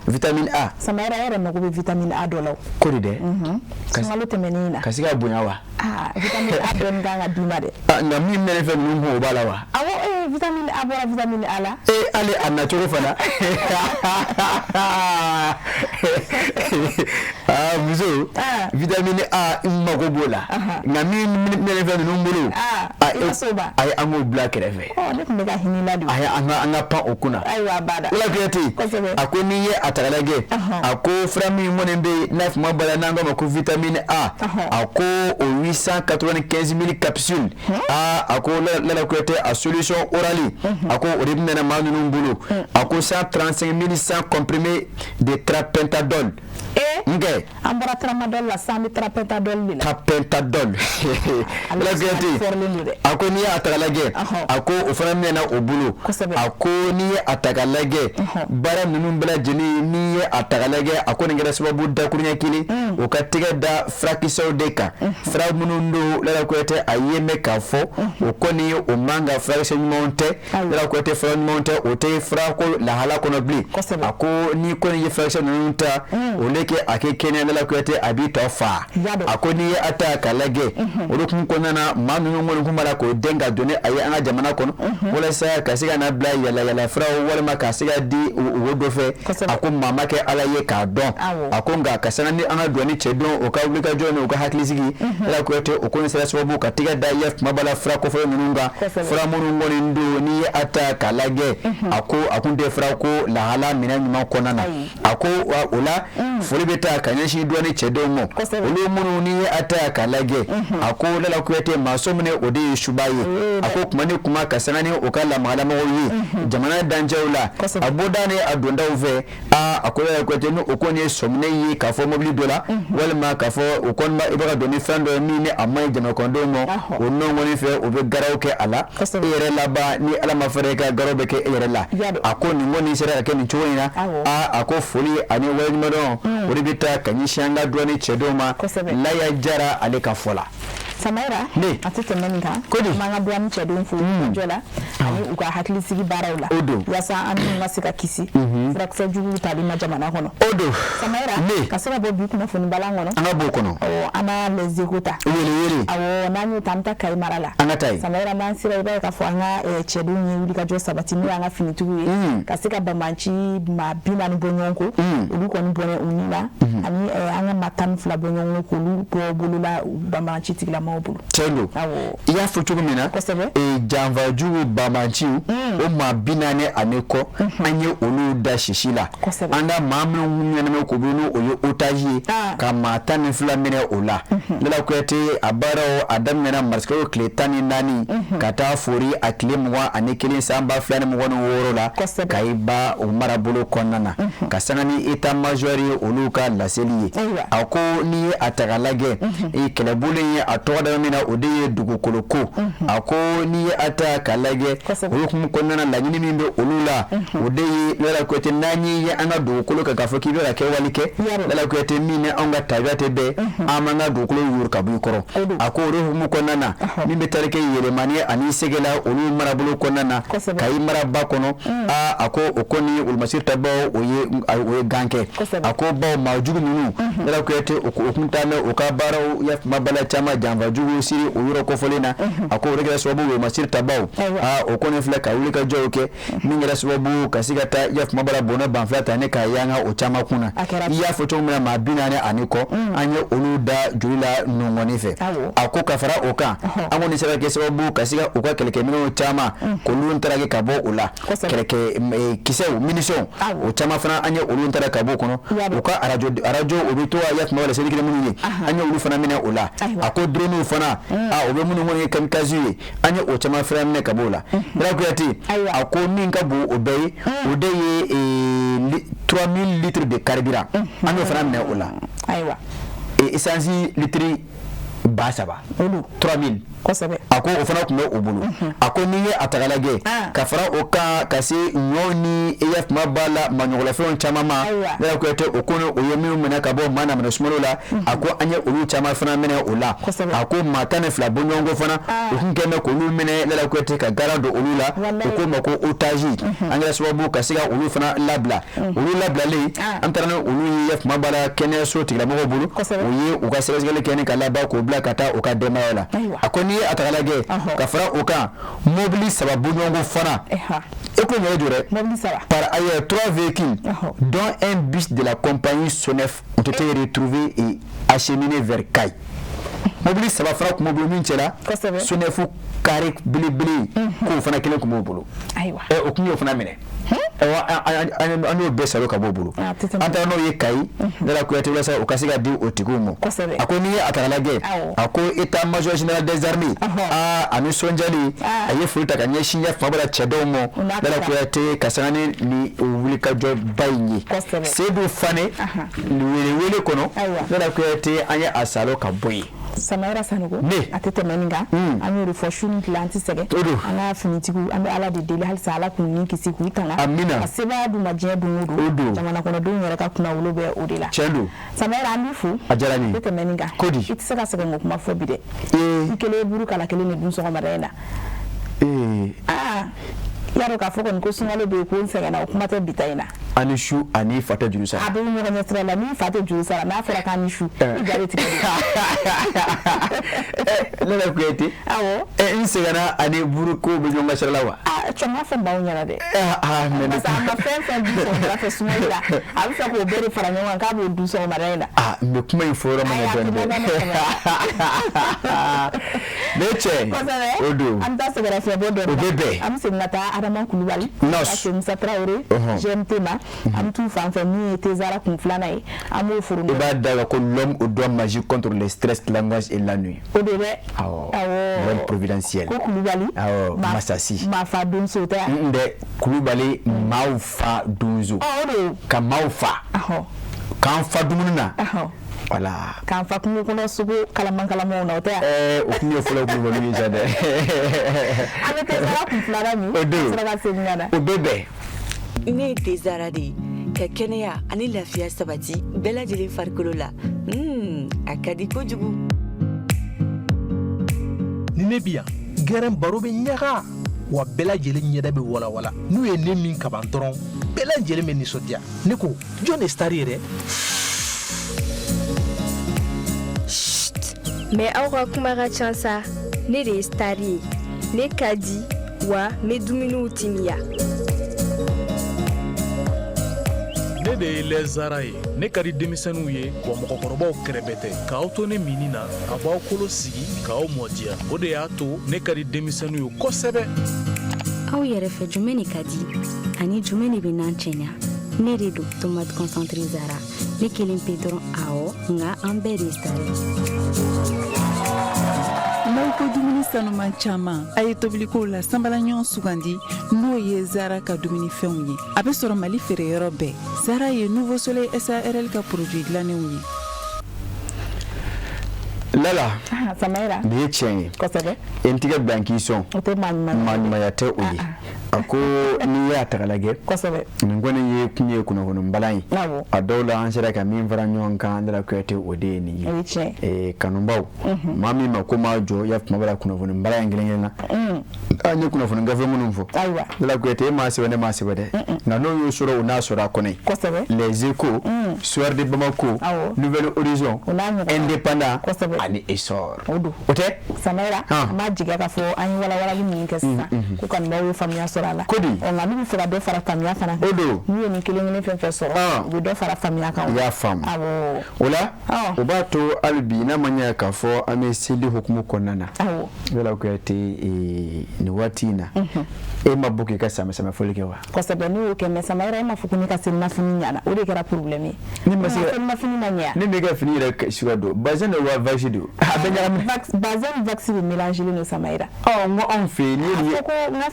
S1: vitamine A
S2: Samara yɛrɛ mago bɛ vitamine A dɔ la
S1: ko de dɛ
S2: sunkalo tɛmɛnen na
S1: ka se ka bonya wa
S2: vitamine A dɔɔni kan ka d'i ma dɛ
S1: nka min mɛnɛ fɛn ninnu kun o b'a la wa
S2: awɔ vitamine A bɔra vitamine A la
S1: ale a nacogo fana muso vitamine A mago b'o la nka min mɛnɛ fɛn ninnu bolo ay amo black refe
S2: ne kun bɛ ka hini la de
S1: ay anga pa okuna
S2: ayiwa bada
S1: wala kuyati ako ni ye atagalage ako frami monen be naf mabala nanga ko vitamine A ako 895 000 capsules ako la kuyate a solution orali ako oribne na manunu mbulu ako 135 100 comprimés de trapentadol nge
S2: ambara tramadol la sami trapentadol ni
S1: trapentadol la kuyati ako ni atagalage ako oframne na obulu ako ni atagalage bara nunu bela jeni ni atagalage ako ngere sababu da kunya kili o katiga da frakiso deka fra munundo la kwete ayeme kafo o koni o manga frakiso monte la kwete fra monte o te fra ko la hala kono bli ako ni koni ye frakiso nunta o leke akekene la kwete abito fa ako ni atagalage o lokun konana manu ngol kumala ko denga done ayi anga jamana kono wala sa kasiga na bla yala fra wala makasiga di wodofe ako mama ke ala ye ka don ako nga kasana ni anga doni chedon o ka wulika jone o ka haklisigi la ko ete o ko sera sobu ka tiga da yef mabala fra ko fo mununga fra munungo ni ndo ni ata kalage ako akunde fra ko la hala mina nyuma konana ako ola folibeta kanyashi doni chedon mo olu munu ni ata kalage ako la ko ete masomne odi shubaye ako kuma ne kuma kasana ni o kala malama oyi jamana danjaula aboda ne adonda uve akoya ko ete no okoni somne yi ka fo mobili dola wala ma ka fo okon ma ibaka doni frando ni ne amay jama kondo mo onno ngoni fe o be garawke ala ere laba ni ala mafareka garobe ke ere la ako ni ngoni sera ke ni chuina ako foli ani wani mado oribita kanyishanga doni chedoma la ya jara ale ka fola
S2: Samaira atete meninga manga duani chedon fu jola ani uka hakili sigi barawla yasa anu ngasika kisi fraksa jugu tali na jamana hono Samaira kasaba bobu kuna fu balango no
S1: anga bokono
S2: o ana leziguta
S1: wele
S2: awo nanyu tamta kai marala Samaira man sira iba ka fu anga chedon yi ulika jo sabati ni anga finitu kasika bamanchi mabina ni bonyonko uliko ni bone unina ani anga matan fla bonyonko kulu ko bulula bamanchi tikla mobulu
S1: tendo iya foto mina janva jugu bamanchi o mabina ne aneko anye olu da shishila anda mamlu nyane ko bunu oyo otaji ka matan fla mine ola lela kwete abaro adam mena marsko kletani nani kata fori aklimwa anekele samba flani mwono worola kaiba umara bulu konana kasanani ita majori oluka laseli ako ni atagalage kelebule atoda mina odiye dugukoloko ako ni ata kalage olukum konana la nyini mimbe olula odiye lela kwete nani ya anga dugukoloka kafoki bela ke walike lela kwete mine anga tagate be amanga dugukolo yurka bukoro ako ruhu konana mimbe tarike yele mani ani segela olu marabulu konana kai maraba kono ako okoni ulmasir tabo oye ganke ako ba majugu nunu lela kwete okuntana okabara ya mabala chama jamba jugu siri uyuro kofolina ako regela sababu we masir tabau okone fleka ulika joke mingela sababu kasigata ya mabala bona banflata ne kayanga o chama kuna ya foto mna mabina ne aniko anye oluda julila nongonife ako kafara oka amo ni sera ke sababu kasiga okwa keleke mino chama kolun tarage kabo ula keleke kiseu munition o chama fana anye olun tarage kabo kono oka arajo obito ya mabala seri kile munyi anye olu fana mina ula ako drone fana obe munu ngoni kamikazi anye o chama fana mina kabola brakuyati ako ninka bu obey odeye 3000 litres de carburant anye fana mina ula
S2: aiwa
S1: essence litre basaba 3000 ako ofana kuma obulu ako niye atagalage kafara oka kasi nyoni ef mabala manyola fon chamama la ko ete okono oyemi mena kabo mana mena sumolola ako anye olu chama fana mena ola ako matane fla bonyongo fana okunkeme ko lu mena la ko ete ka garado olula oko mako otaji anga sababu kasiga olu fana labla le antarana olu ef mabala kene so tigla mo bulu oye ukasegele kene kala ba ko bla kata oka demaola ako atagalage kafara oka mobili sababu nyongo fana eko nyo dure par ailleurs 3 véhicules dont un bus de la compagnie Sonef ont été retrouvés et acheminés vers Caille mobili saba fara kun bolo min cɛla sonefu kare belebele k'o fana kelen kun b'o bolo o kun y'o fana minɛ an y'o bɛɛ salo ka b'o bolo an taara n'o ye Kayi Dala Kuyate walasa o ka se ka di o tigiw ma a ko n'i ye a ta lajɛ a ko état major général des armées a nisɔndiyali a ye foli ta ka ɲɛsin Fabara cɛdɔw ma Dala Kuyate ka sanga ni wulikajɔba in ye Seydou Fane wele kɔnɔ Dala Kuyate an ye a salo ka bɔ yen
S2: Samayɛrɛ Sanogo a tɛ tɛmɛ nin kan an y'o de fɔ su ni tile an tɛ sɛgɛn an ka finitigiw an bɛ Ala de deli halisa Ala k'u ni kisi k'u tanga ka sebaaya d'u ma diɲɛ don o don jamana kɔnɔdenw yɛrɛ ka kunnawolo bɛ o de la Samayɛrɛ an b'i fo a diyara n ye tɛ tɛmɛ nin kan i tɛ se ka sɛgɛn ko kuma fɔ bi dɛ i kelen ye buru kala kelen de dun sɔgɔmada in na yaro k'a fɔ kɔni ko sunkalo bɛ yen ko n sɛgɛnna o kuma tɛ bi ta in na
S1: ani su ani fa tɛ juru sara
S2: a bɛ ɲɔgɔn ɲɛ sira la min fa tɛ juru sara n'a fɔra k'an ni su i jaabi tigɛ de
S1: Dala Kuyate n sɛgɛnna ani buru ko bɛ ɲɔgɔn sira la wa
S2: cɛ ma fɛn b'anw ɲɛna dɛ parce que a ma fɛn di sɔgɔmada fɛ sunkalo la a bɛ fɛ k'o bɛɛ de fara ɲɔgɔn kan k'a b'o dun sɔgɔmada in na
S1: n bɛ kuma in fɔ yɔrɔ min na dɔɔnin ne cɛ o don
S2: an bɛ taa sɛgɛnnafiɲɛbɔ dɔ
S1: o bɛ bɛn
S2: an bɛ segin ka taa Adama Kulubali ka Musa Traoré GMT ma an bɛ t'u fan fɛ min ye Tezara kun filanan ye an b'o furu
S1: i b'a da ko l'homme au doigt magique contre le stress l'angoisse et la nuit
S2: o de bɛ
S1: l'homme providentiel
S2: ko Kulubali
S1: Masasi
S2: maa fa donso tɛ
S1: n dɛ Kulubali maaw fa donso ka maaw fa k'an fa dumuni na voilà
S2: k'an fa kungo kɔnɔ sugu kalamanw na o tɛ
S1: o kun ye fɔlɔ Kulubali ye sa dɛ
S2: an bɛ Tezara kun filanan min sera ka segin ka na
S1: o bɛ bɛn
S7: ne ye Tezara de ye ka kɛnɛya ani lafiya sabati bɛɛ lajɛlen farikolo la a ka di kojugu
S8: ni ne bi yan gɛrɛn baro bɛ ɲaga wa bɛɛ lajɛlen ɲɛda bɛ walawala n'u ye ne min kaban dɔrɔn bɛɛ lajɛlen bɛ nisɔndiya ne ko jɔn de star yɛrɛ
S9: mais aw ka kuma ka ca sa ne de ye star ye ne ka di wa n bɛ dumuniw timiya
S10: ne de ye Lezara ye ne ka di denmisɛnninw ye wa mɔgɔkɔrɔbaw kɛrɛbɛ tɛ k'aw to ne minni na a b'aw kolo sigi k'aw mɔdiya o de y'a to ne ka di denmisɛnninw ye kosɛbɛ
S11: aw yɛrɛ fɛ jumɛn de ka di ani jumɛn de bɛ n'an cɛɲa ne de don tomate concentré Zara ne kelen pe dɔrɔn awɔ nka an bɛɛ de star
S12: n'aw ko dumuni sanuman caman a ye tobilikow la sanbalaɲɔgɔn sugandi n'o ye Zara ka dumunifɛnw ye a bɛ sɔrɔ Mali feereyɔrɔ bɛɛ Zara ye Nouveau Soleil SARL ka produit dilannenw ye
S1: Lala
S2: Samayɛrɛ
S1: nin ye tiɲɛ ye
S2: kosɛbɛ
S1: n tigɛ bila n k'i sɔn maaɲumanya tɛ o ye a ko n'i y'a ta ka lajɛ nin kɔni ye kun ye kunnafonibalan ye a dɔw la an sera ka min fara ɲɔgɔn kan Dala Kuyate o de ye nin ye kanubaw maa min ma ko maa jɔ ya kuma bala kunnafonibalan in kelen-kelen na an ye kunnafoni gafe minnu fɔ Dala Kuyate e maa sɛbɛn ne maa sɛbɛn dɛ nka n'o y'o sɔrɔ o n'a sɔrɔ a kɔnɔ Les Échos Soir de Bamako Nouvelle Horizon Indépendant ani Essor o tɛ
S2: Samayɛrɛ an b'a jigiya k'a fɔ an ye walawalali min kɛ sisan ko kanubaw ye faamuya sɔrɔ a la
S1: ko di
S2: nka n'u bɛ fɛ ka dɔ fara faamuya fana kan n'u ye nin kelen-kelen fɛn fɛn sɔrɔ u bɛ dɔ fara faamuya kan
S1: i y'a faamu o la o b'a to hali bi n'a ma ɲɛ k'a fɔ an bɛ seli hukumu kɔnɔna na Dala Kuyate nin waati in na e ma bɔ k'i ka samɛ fɔli kɛ wa
S2: kosɛbɛ ne y'o kɛ mais Samayɛrɛ e ma fɔ ko ne ka selimafini ɲana o de kɛra problème ye
S1: ne ma se
S2: selimafini ma ɲa
S1: ne m'e ka fini yɛrɛ suguya dɔn bazin de wa vache don a bɛ ɲagami
S2: bazin ni vaxe bɛ mélanger len don Samayɛrɛ
S1: n ko anw fɛ yen ni ye nin ye
S2: a fɔ ko n ka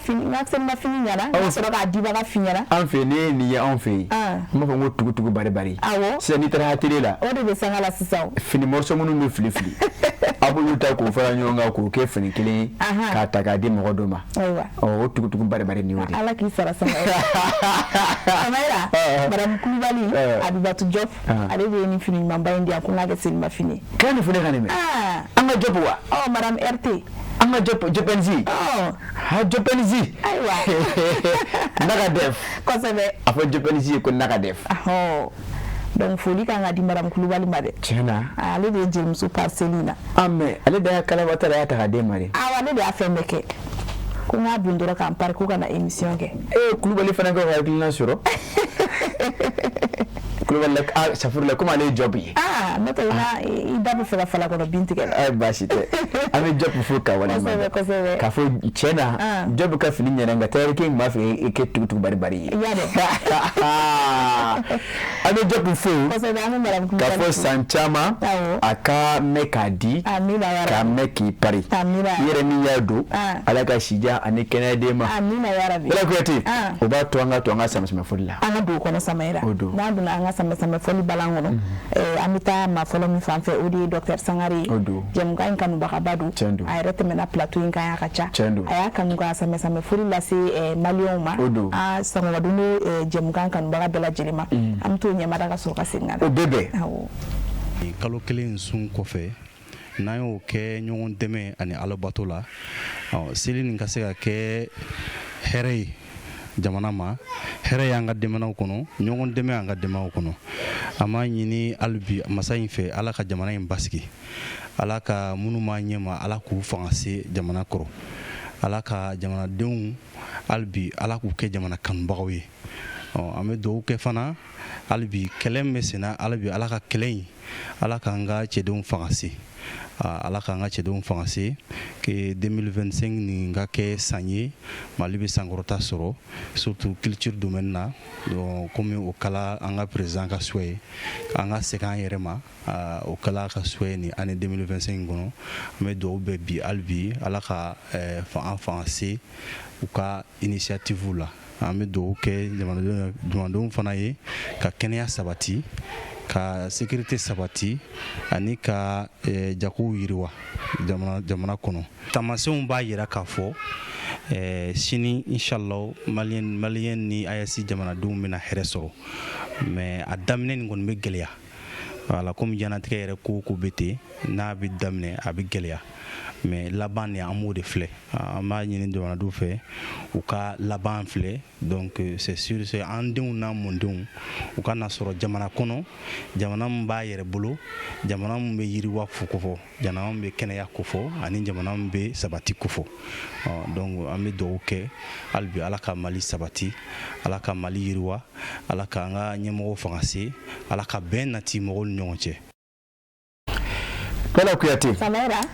S2: selimafini ɲana n ka sɔrɔ k'a dibaga f'i ɲɛna
S1: an fɛ ni ye nin ye anw fɛ yen n b'a fɔ ko tugutugu bari sisan n'i taara télé la
S2: o de bɛ sanga la sisan
S1: fini morceau minnu bɛ fili a b'olu ta k'o fara ɲɔgɔn kan k'o kɛ fini kelen ye k'a ta k'a di mɔgɔ dɔ ma o tugutugu bari ni o de
S2: Ala k'i sara Samayɛrɛ Madame Kulubali Abibatu Diop ale de ye nin fini ɲumanba in di yan ko n k'a kɛ selimafini
S1: k'a nin fini ka nin mɛn an ka Diop wa
S2: Madame RT
S1: an ka Diopenzi Diopenzi
S2: ayiwa
S1: Nagadef
S2: kosɛbɛ
S1: a fɔ Diopenzi ye ko Nagadef
S2: donc foli kan ka di Madame Kulubali ma dɛ
S1: tiɲɛna
S2: ale de ye jelimuso parcelle na
S1: mais ale de y'a kalabata la y'a ta ka den ma de
S2: ale de y'a fɛn bɛɛ kɛ ko n k'a bin dɔrɔn k'an pari ko ka na émission kɛ
S1: Kulubali fana ka hakilina sɔrɔ Kulubali safurula comme ale job ye
S2: n'o i da bɛ fɛ ka fala kɔnɔ bin tigɛ
S1: baasi tɛ an bɛ job fo ka waleɲuman dɔn k'a fɔ tiɲɛ na job ka fini ɲɛna nka tayɛri kɛ b'a fɛ i kɛ tugutugu bari ye an bɛ job fo k'a fɔ san caman a ka mɛn k'a di k'a mɛn k'i pari i yɛrɛ min y'a don ala ka sijan ani kɛnɛya d'e ma Bella Kuyate o b'a to an ka sama-sama fɔli la
S2: an ka don o kɔnɔ Samayira n'an donna an ka sama-sama fɔli balan kɔnɔ an bɛ taa maa fɔlɔ min fan fɛ o de ye Docteur Sangare jɛmukan in kanubagaba don a yɛrɛ tɛmɛna plateau in kan a ka ca a y'a kanu ka sama-sama fɔli lase maliyɛnw ma a sɔgɔmadon bɛ jɛmukan kanubaga bɛɛ lajɛlen ma an bɛ t'o ɲɛmada ka sɔrɔ ka segin ka na
S1: o bɛɛ bɛn
S13: kalo kelen sun kɔfɛ n'an y'o kɛ ɲɔgɔn dɛmɛ ani alabato la seli nin ka se ka kɛ hɛrɛ ye jamana ma hɛrɛ y'an ka dɛmɛnaw kɔnɔ ɲɔgɔn dɛmɛ y'an ka dɛmɛw kɔnɔ an b'a ɲini halibi masa in fɛ ala ka jamana in basigi ala ka minnu b'a ɲɛma ala k'u fanga se jamana kɔrɔ ala ka jamanadenw halibi ala k'u kɛ jamana kanubagaw ye an bɛ dugawu kɛ fana halibi kɛlɛ min bɛ senna halibi ala ka kɛlɛ in ala k'an ka cɛdenw fanga se ala k'an ka cɛdenw fanga se que 2025 nin ka kɛ san ye mali bɛ sankɔrɔta sɔrɔ surtout culture domaine na komi o kala an ka président ka souhait ye an ka segin an yɛrɛ ma o kala ka souhait ni année 2025 kɔnɔ an bɛ dugawu bɛɛ bi hali bi ala ka an fanga se u ka initiative la an bɛ dugawu kɛ jamanadenw fana ye ka kɛnɛya sabati ka sécurité sabati ani ka jakow yiriwa jamana kɔnɔ taamasiyɛnw b'a yira k'a fɔ sini inshallah maliyɛn ni AES jamanadenw bɛna hɛrɛ sɔrɔ mais a daminɛ nin kɔni bɛ gɛlɛya voilà comme janatigɛ yɛrɛ ko bɛ ten n'a bɛ daminɛ a bɛ gɛlɛya mais laban ni an b'o de filɛ an b'a ɲini jamanadenw fɛ u ka laban filɛ donc c'est sûr c'est an denw n'a mɔdenw u ka na sɔrɔ jamana kɔnɔ jamana min b'a yɛrɛ bolo jamana min bɛ yiriwa kofɔ jamana min bɛ kɛnɛya kofɔ ani jamana min bɛ sabati kofɔ donc an bɛ dugawu kɛ hali bi ala ka mali sabati ala ka mali yiriwa ala ka an ka ɲɛmɔgɔw fanga se ala ka bɛn nati mɔgɔw ni ɲɔgɔn cɛ.
S1: Bella Kuyate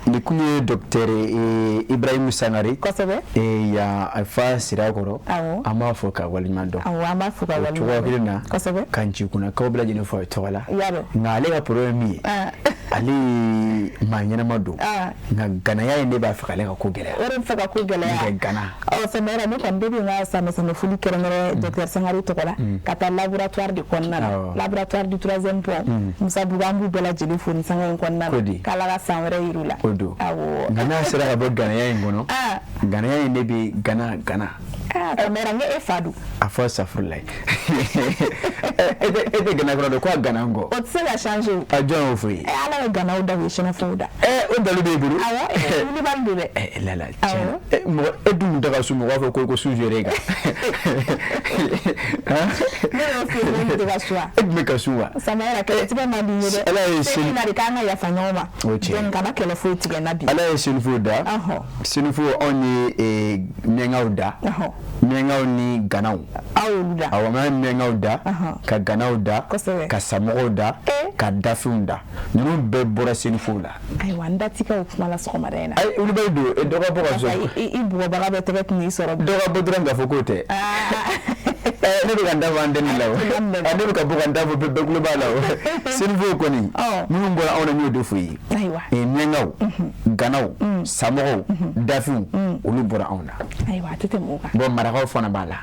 S1: ni kun ye Docteur Ibrahim Sangare ya Alpha Sirakɔrɔ an b'a fɔ ka waleɲuman dɔn
S2: an b'a fɔ ka waleɲuman
S1: dɔn kan ci kunna k'aw bɛɛ lajɛlen fɔ a tɔgɔ la nka ale ka problème min ye ale maa ɲɛnama don nka ganaya in de b'a fɛ k'ale ka ko gɛlɛya
S2: o de bɛ fɛ ka ko gɛlɛya gana Samayira ne kɔni bɛ n ka sama-sama foli kɛrɛnkɛrɛn Docteur Sangare tɔgɔ la ka taa laboratoire de kɔnɔna na laboratoire du 3e point Musa Bugu an b'u bɛɛ lajɛlen fo ni sanga in kɔnɔna na k'ala ka san wɛrɛ yiru la
S1: o don nka n'a sera ka bɔ ganaya in kɔnɔ ganaya in de bɛ gana
S2: Samayira n e fa don
S1: a fɔ safurula ye e tɛ gana kɔrɔ dɔn ko a gana n kɔ
S2: o tɛ se ka changer
S1: a jɔn y'o fɔ ye
S2: ala ye ganaw da o ye sɛnɛfɛnw da
S1: o dalu b'e bolo
S2: awɔ wulibali don dɛ
S1: lala tiɲɛ mɔgɔ e dun tɛ ka su mɔgɔ b'a fɔ ko suzere kan
S2: ne y'o f'i ye ne tɛ ka su wa
S1: e tun bɛ ka su wa
S2: Samayira kɛlɛ tigɛ man di n ye dɛ
S1: ala ye
S2: seli na de k'an ka yafa ɲɔgɔn ma donc kana kɛlɛ foyi tigɛ n na bi
S1: ala ye senufo da senufo anw ye miyankaw da miyankaw ni ganaw
S2: aw y'olu da
S1: awɔ an ye miyankaw da ka ganaw da ka samɔgɔw da ka dafɛnw da ninnu bɛɛ bɔra senufo la
S2: ayiwa n da ti kɛ o kuma la sɔgɔmada in na
S1: ayi olu bɛ don dɔ ka bɔ ka so
S2: i bugɔbaga bɛ tɛgɛ tun y'i sɔrɔ
S1: dɔ ka bɔ dɔrɔn k'a fɔ k'o tɛ ne bɛ ka n da fɔ antenne la o ne bɛ ka bɔ ka n da fɔ bɛɛ kulo b'a la o senufo kɔni minnu bɔra anw na n y'o de fɔ i ye
S2: ayiwa
S1: miyankaw ganaw samɔgɔw dafɛnw olu bɔra anw na
S2: ayiwa a tɛ tɛmɛ o kan
S1: bon marakaw fana b'a la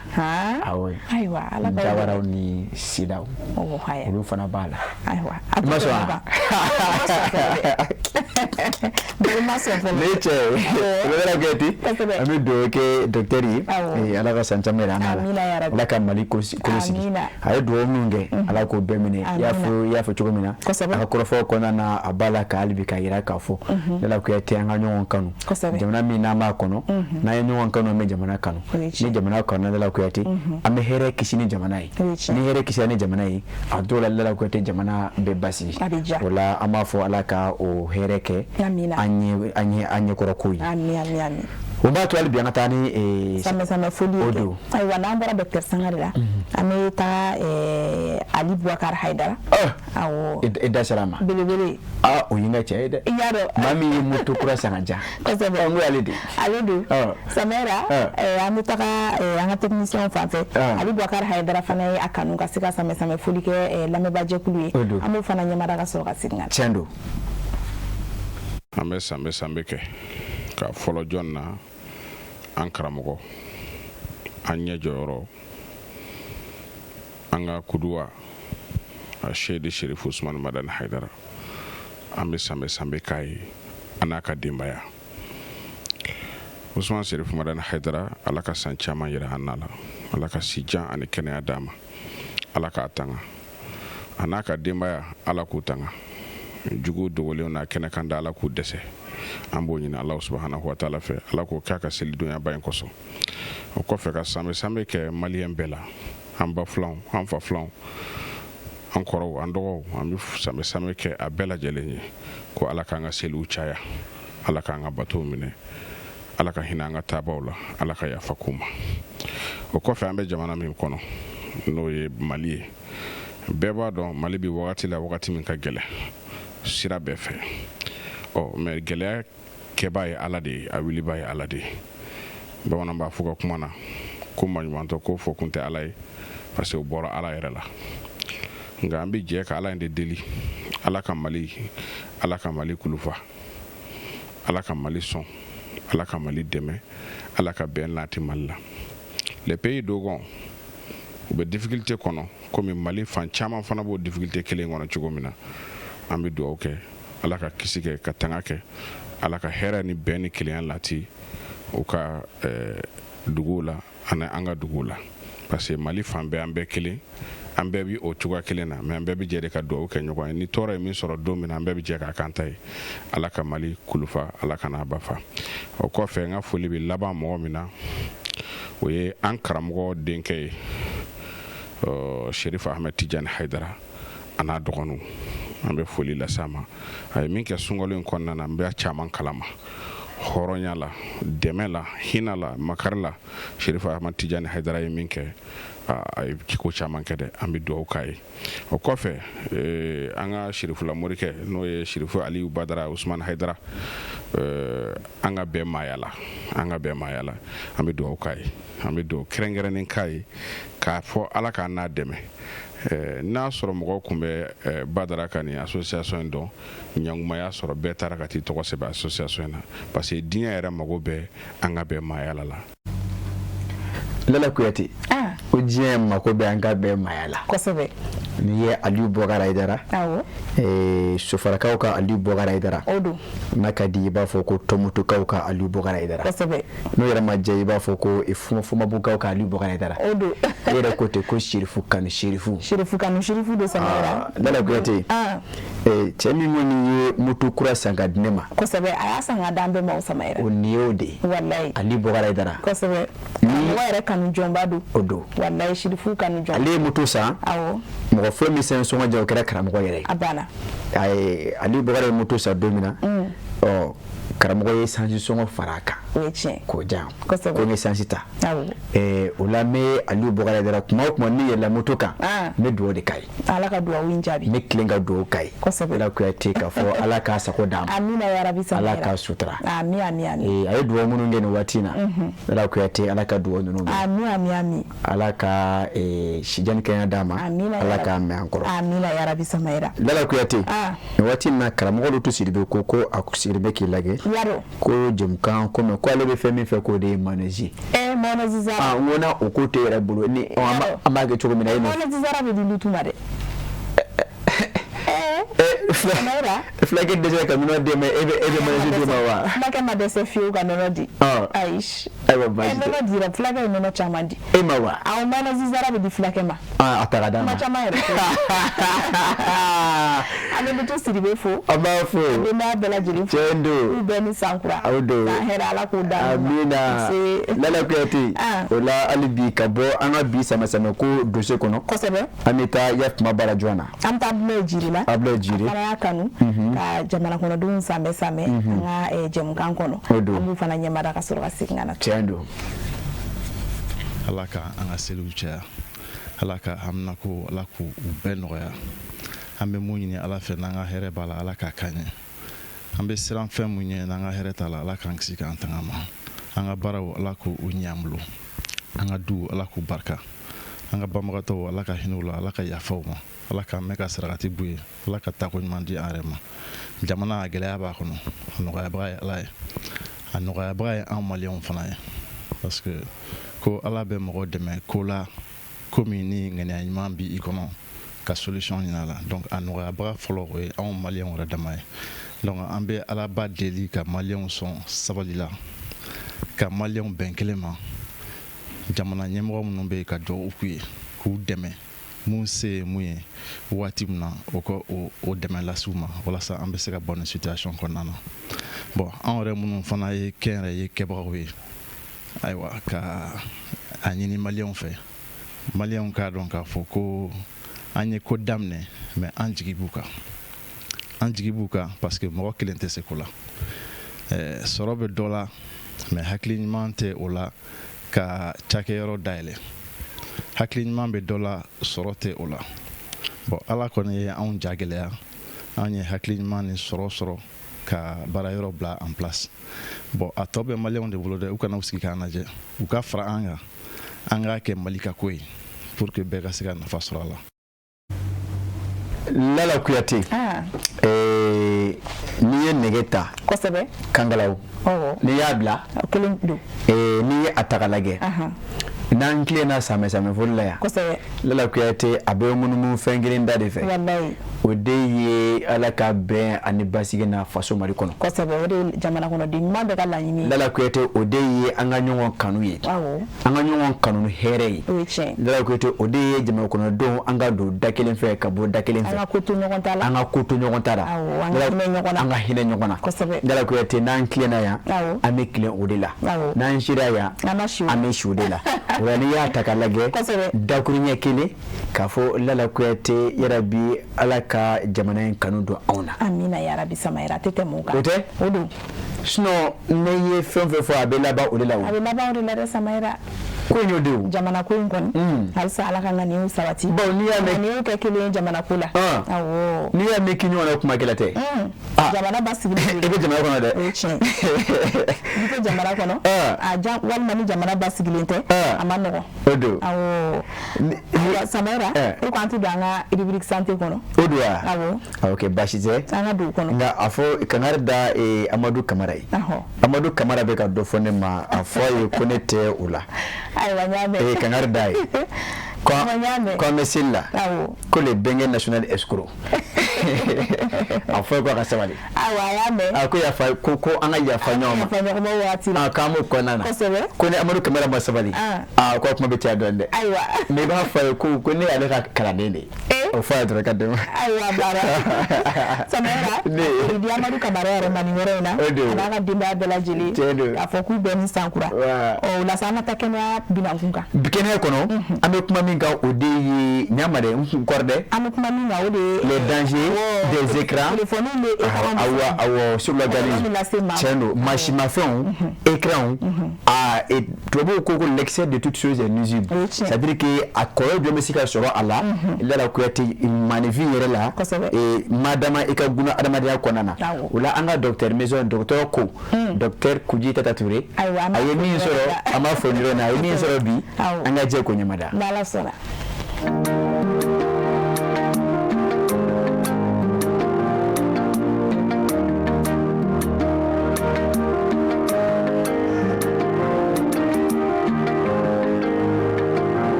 S1: awɔ
S2: ayiwa ala ka
S1: jawaraw ni sidaw olu fana b'a la
S2: ayiwa
S1: a ma sɔn wa
S2: ma sɔn fɔlɔ
S1: ne cɛ Bella Kuyate an bɛ dugawu kɛ docteur ye ala ka san caman yɛrɛ an na ala ka mali kɔlɔsi a ye dugawu minnu kɛ ala k'o bɛɛ minɛ i y'a fɔ cogo min na a ka kɔrɔfɔw kɔnɔna na a b'a la ka hali bi ka yira k'a fɔ Bella Kuyate an ka ɲɔgɔn kanu jamana min n'an b'a kɔnɔ n'an ye ɲɔgɔn kanu an bɛ jamana kanu ni jamana kanu Bella Kuyate an bɛ hɛrɛ kisi ni jamana ye ni hɛrɛ kisira ni jamana ye a dɔw la Bella Kuyate jamana bɛ basigi o la an b'a fɔ ala ka o hɛrɛ kɛ an ɲɛkɔrɔ ko ye o b'a to hali bi an ka taa ni
S2: samɛ foli ye ayiwa n'an bɔra docteur Sangare la an bɛ taa Ali Boubacar Haidara awɔ
S1: e da sera ma
S2: belebele
S1: o ye n ka cɛ ye dɛ
S2: i y'a dɔn
S1: maa min ye moto kura san ka diya
S2: kosɛbɛ
S1: n ko ale de
S2: Samɛra an bɛ taga an ka technicien fan fɛ Ali Boubacar Haidara fana ye a kanu ka se ka samɛ foli kɛ lamɛnbaajɛkulu ye an b'o fana ɲɛmada ka sɔrɔ ka segin ka
S1: tiɲɛ don
S3: an bɛ sanbɛ kɛ ka fɔlɔ jɔn na an karamɔgɔ an ɲɛ jɔyɔrɔ an ka kuduwa a Seydi Sherifu Usmani Madani Haidara an bɛ sanbɛ k'a ye an n'a ka denbaya Usmani Sherifu Madani Haidara ala ka san caman yɛrɛ an na la ala ka sijan ani kɛnɛya d'a ma ala k'a tanga a n'a ka denbaya ala k'u tanga jugu dogolenw n'a kɛnɛ kan da ala k'u dɛsɛ an b'o ɲini Alahu subhanahu wa taala fɛ ala k'o k'a ka selidonya ba in kɔsɔn o kɔfɛ ka sanbɛ kɛ maliyɛn bɛɛ la an ba filanw an fa filanw an kɔrɔw an dɔgɔw an bɛ sanbɛ kɛ a bɛɛ lajɛlen ye ko ala k'an ka seliw caya ala k'an ka batow minɛ ala ka hinɛ an ka taabaw la ala ka yafa k'u ma o kɔfɛ an bɛ jamana min kɔnɔ n'o ye Mali ye bɛɛ b'a dɔn Mali bi wagati la wagati min ka gɛlɛn sira bɛɛ fɛ mais gɛlɛya kɛbaa ye ala de ye a wilibaa ye ala de ye bamanan b'a fɔ ka kuma na ko maɲumantɔ ko fɔ kun tɛ ala ye parce que o bɔra ala yɛrɛ la nka an bɛ jɛ ka ala in de deli ala ka Mali kulufa ala ka Mali sɔn ala ka Mali dɛmɛ ala ka bɛn laati Mali la les pays dogon u bɛ difficulté kɔnɔ komi Mali fan caman fana b'o difficulté kelen kɔnɔ cogo min na an bɛ dugawu kɛ ala ka kisi kɛ ka tanga kɛ ala ka hɛrɛ ni bɛn ni kelenya laati u ka duguw la ani an ka duguw la parce que Mali fan bɛɛ an bɛɛ kelen an bɛɛ bi o cogoya kelen na mais an bɛɛ bi jɛ de ka dugawu kɛ ɲɔgɔn ye ni tɔɔrɔ ye min sɔrɔ don min na an bɛɛ bi jɛ k'a kan ta ye ala ka Mali kulufa ala ka n'a bafa o kɔfɛ n ka foli bi laban mɔgɔ min na o ye an karamɔgɔ denkɛ ye Sherifu Ahmed Tijani Haidara a n'a dɔgɔninw an bɛ foli lase ma a ye min kɛ sunkalo in kɔnɔna na n bɛ caman kalama hɔrɔnya la dɛmɛ la hinɛ la makari la Sherifu Ahmed Tijani Haidara ye min kɛ a ye ko caman kɛ dɛ an bɛ dugawu k'a ye o kɔfɛ an ka Sherifu lamorikɛ n'o ye Sherifu Aliyu Badara Usmani Haidara an ka bɛn maaya la an bɛ dugawu k'a ye an bɛ dugawu kɛrɛnkɛrɛnnen k'a ye k'a fɔ ala k'a n'a dɛmɛ n'a sɔrɔ mɔgɔw kun bɛ Badara ka nin association in dɔn ɲanguma y'a sɔrɔ bɛɛ taara ka t'i tɔgɔ sɛbɛn association in na parce que diɲɛ yɛrɛ mago bɛ an ka bɛn maaya la
S1: Lala Kuyate ko diɲɛ mako bɛ an ka bɛn maaya la
S2: kosɛbɛ
S1: ni ye Aliyu Boubacar Haidara sofarakaw ka Aliyu Boubacar Haidara
S2: o don
S1: n'a ka di i b'a fɔ ko tɔmɔtokaw ka Aliyu Boubacar Haidara
S2: kosɛbɛ
S1: n'o yɛrɛ ma diya i b'a fɔ ko fumabukaw ka Aliyu Boubacar Haidara
S2: o don
S1: e yɛrɛ ko ten ko Sherifu kanu Sherifu
S2: de Samara
S1: Lala Kuyate cɛ min ko nin ye moto kura san ka di ne ma
S2: kosɛbɛ a y'a san ka d'an bɛɛ ma o Samara
S1: o nin y'o de
S2: wallahi
S1: Aliyu Boubacar Haidara
S2: kosɛbɛ mɔgɔ yɛrɛ kanu jɔnba don
S1: o don
S2: wallahi Sherifu kanu jɔn
S1: ale ye moto san mɔgɔ fɔlɔ min sɛn sɔngɔ jɛ o kɛra karamɔgɔ yɛrɛ
S2: a banna
S1: Aliyu Boubacar ye moto san don min na karamɔgɔ ye sanji sɔngɔ fara a kan
S2: o ye tiɲɛ
S1: k'o jan ko n ye sanji ta o la n bɛ Aliyu Boubacar Haidara kuma o kuma ne yɛlɛla moto kan n bɛ dugawu de k'a ye
S2: ala ka dugawu in jaabi
S1: ne tilen ka dugawu k'a ye Lala Kuyate k'a fɔ ala k'a sago d'a ma
S2: amina yarabi Samara
S1: ala k'a sutura
S2: ami
S1: a ye dugawu minnu kɛ nin waati in na Lala Kuyate ala ka dugawu ninnu
S2: ami
S1: ala ka sijani kɛnɛya d'a ma ala k'a mɛn an kɔrɔ
S2: amina yarabi Samara
S1: Lala Kuyate nin waati in na karamɔgɔ dɔ to Sidibe ko a Sidibe k'i lajɛ ko jamukan ko mais ko ale bɛ fɛn min fɛ k'o de ye manège
S2: manège Zara
S1: n ko na o ko tɛ yɛrɛ bolo ni an b'a kɛ cogo min na
S2: manège Zara bɛ di lutu ma dɛ
S1: fulakɛ dɛsɛ ka nɔnɔ d'i ma e bɛ manège d'i ma wa
S2: fulakɛ ma dɛsɛ fiyewu ka nɔnɔ di ayi
S1: ayiwa baasi tɛ
S2: nɔnɔ dira fulakɛ ye nɔnɔ caman di
S1: e ma wa
S2: awɔ manège Zara bɛ di fulakɛ ma
S1: a taara d'a ma
S2: caman yɛrɛ a bɛ bɛ to Sidibe fo.
S1: An b'a fo.
S2: Denbaya bɛɛ lajɛlen fo.
S1: Tiɲɛ don.
S2: K'u bɛɛ ni sankura.
S1: Aw don.
S2: K'an hɛrɛ Ala k'o d'an ma.
S1: Amina. Lala Kuyate. O la hali bi ka bɔ an ka bi sama ko dossier kɔnɔ.
S2: Kosɛbɛ.
S1: An bɛ taa Yakuma Bara joona na.
S2: An bɛ taa Abulaye Jiri la.
S1: Abulaye Jiri.
S2: Fana y'a kanu. Ka jamana kɔnɔdenw sanbɛ an ka jɛmukan kɔnɔ. An b'u fana ɲɛmada ka sɔrɔ ka segin ka na.
S1: Tiɲɛ don.
S13: Ala ka an ka seliw caya. Ala ka hamina ko Ala k'u bɛɛ nɔgɔya. An bɛ mun ɲini Ala fɛ n'an ka hɛrɛ b'a la Ala k'a k'an ye. An bɛ siran fɛn mun ɲɛ n'an ka hɛrɛ t'a la Ala k'an kisi k'an tanga ma. An ka baaraw Ala k'u ɲɛ an bolo. An ka duw Ala k'u barika. An ka banbagatɔw Ala ka hinɛ u la Ala ka yafa u ma. Ala k'an mɛn ka sarakati b'u ye. Ala ka tako ɲuman di an yɛrɛ ma. Jamana a gɛlɛya b'a kɔnɔ. A nɔgɔyabaga ye Ala ye. A nɔgɔyabaga ye an maliyɛnw fana ye. Parce que ko Ala bɛ mɔgɔ dɛmɛ ko la komi ni ŋaniya ɲuman bi i kɔnɔ ka solution ɲini a la. Donc a nɔgɔyabaga fɔlɔ o ye anw maliyɛnw yɛrɛ dama ye. Donc an bɛ Alaba deli ka maliyɛnw sɔn sabali la. Ka maliyɛnw bɛn kelen ma. Jamana ɲɛmɔgɔ minnu bɛ ka jɔ u k'u ye k'u dɛmɛ. Mun se mun ye waati min na o ka o dɛmɛ lase u ma walasa an bɛ se ka bɔ nin situation kɔnɔna na. Bon anw yɛrɛ minnu fana ye kɛnyɛrɛye kɛbagaw ye ayiwa ka a ɲini maliyɛnw fɛ maliyɛnw k'a dɔn k'a fɔ ko an ye ko daminɛ mais an jigi b'u kan an jigi b'u kan parce que mɔgɔ kelen tɛ se ko la sɔrɔ bɛ dɔ la mais hakili ɲuman tɛ o la ka cakɛyɔrɔ dayɛlɛ hakili ɲuman bɛ dɔ la sɔrɔ tɛ o la bon Ala kɔni ye anw jagɛlɛya an ye hakili ɲuman ni sɔrɔ ka baarayɔrɔ bila en place bon a tɔ bɛ maliyɛnw de bolo dɛ u kana u sigi k'an lajɛ u ka fara an kan an k'a kɛ Mali ka ko ye pour que bɛɛ ka se ka nafa sɔrɔ a la.
S1: Lala Kuyate n'i ye nɛgɛ ta
S2: kosɛbɛ
S1: kankalaw n'i y'a bila
S2: kelen don
S1: n'i ye a ta ka lajɛ n'an tilenna samɛ foli la yan Lala Kuyate a bɛ munumunu fɛn kelen da de fɛ o de ye Ala ka bɛn ani basigi na faso Mali kɔnɔ
S2: kosɛbɛ o de ye jamana kɔnɔden ɲuman bɛɛ ka laɲini
S1: Lala Kuyate o de ye an ka ɲɔgɔn kanu ye an ka ɲɔgɔn kanu ni hɛrɛ ye
S2: o ye tiɲɛ
S1: Lala Kuyate o de ye jamana kɔnɔdenw an ka don da kelen fɛ ka bɔ da kelen fɛ
S2: an ka ko to ɲɔgɔn ta la
S1: an ka ko to ɲɔgɔn ta la an ka hinɛ ɲɔgɔn na
S2: kosɛbɛ
S1: Lala Kuyate n'an tilenna yan an bɛ tilen o de la n'an sera yan an bɛ si o de la o la n'i y'a ta ka lajɛ dakuruɲɛ kelen k'a fɔ Lala Kuyate yarabi Ala ka jamana in kanu don anw na
S2: amina yarabi Samayira tɛ tɛmɛ o kan
S1: o tɛ
S2: o don
S1: sinon ne ye fɛn fɛn fɔ a bɛ laban o de la o
S2: a bɛ laban o de la dɛ Samayira
S1: ko in y'o de o
S2: jamana ko in kɔni halisa Ala ka ŋaniyaw sabati
S1: bon n'i y'a mɛn
S2: ŋaniyaw kɛ kelen ye jamana ko la awɔ
S1: n'i y'a mɛn k'i ɲɔgɔn na kuma kɛlɛ tɛ
S2: jamana ba sigilen
S1: i bɛ jamana kɔnɔ dɛ
S2: o ye tiɲɛ n'i tɛ jamana kɔnɔ walima ni jamana ba sigilen tɛ a ma nɔgɔn
S1: o don
S2: awɔ Samayira e ko an tɛ don an ka rubrique santé kɔnɔ
S1: o don wa
S2: awɔ
S1: ok baasi tɛ
S2: an ka don o kɔnɔ
S1: nka a fɔ kangari da Amadu Kamara ye Amadu Kamara bɛ ka dɔ fɔ ne ma a fɔ a ye ko ne tɛ o la
S2: ayiwa n y'a mɛn
S1: kangari da ye ko an bɛ seli la ko le bɛnkɛ national escroc a fɔ ko a ka sabali
S2: ayiwa a y'a mɛn
S1: a ko yafa ko an ka yafa ɲɔgɔn ma
S2: waati la
S1: k'an b'o kɔnɔna na ko ni Amadu Kamara ma sabali ko a kuma bɛ caya dɔɔni dɛ
S2: ayiwa
S1: mais i b'a fɔ a ye ko ne y'ale ka kalanden de ye o fɔ a ye dɔrɔn ka dɛmɛ
S2: ayiwa baara Samayira di Amadu Kamara yɛrɛ ma nin yɔrɔ in na a b'a ka denbaya bɛɛ lajɛlen k'a fɔ k'u bɛɛ ni sankura o la sa an ka taa kɛnɛya binakun kan
S1: kɛnɛya kɔnɔ an bɛ kuma min kan o de ye ɲama dɛ n kɔrɔ dɛ
S2: an bɛ kuma min kan o de ye
S1: les dangers des écrans awɔ sur l'organisme tiɲɛ don mansimafɛnw écrans tubabuw ko ko l'excès de toutes choses est nuisible c'est à dire que a kɔlɔlɔ jumɛn bɛ se ka sɔrɔ a la Lala Kuyate maninfin yɛrɛ la madama i ka guna adamadenya kɔnɔna na o la an ka docteur maison docteur ko docteur Kuji Tata Ture a ye min sɔrɔ an b'a fɔ nin yɔrɔ in na a ye min sɔrɔ bi an ka jɛ ko ɲɛmada
S2: n'Ala sɔnna.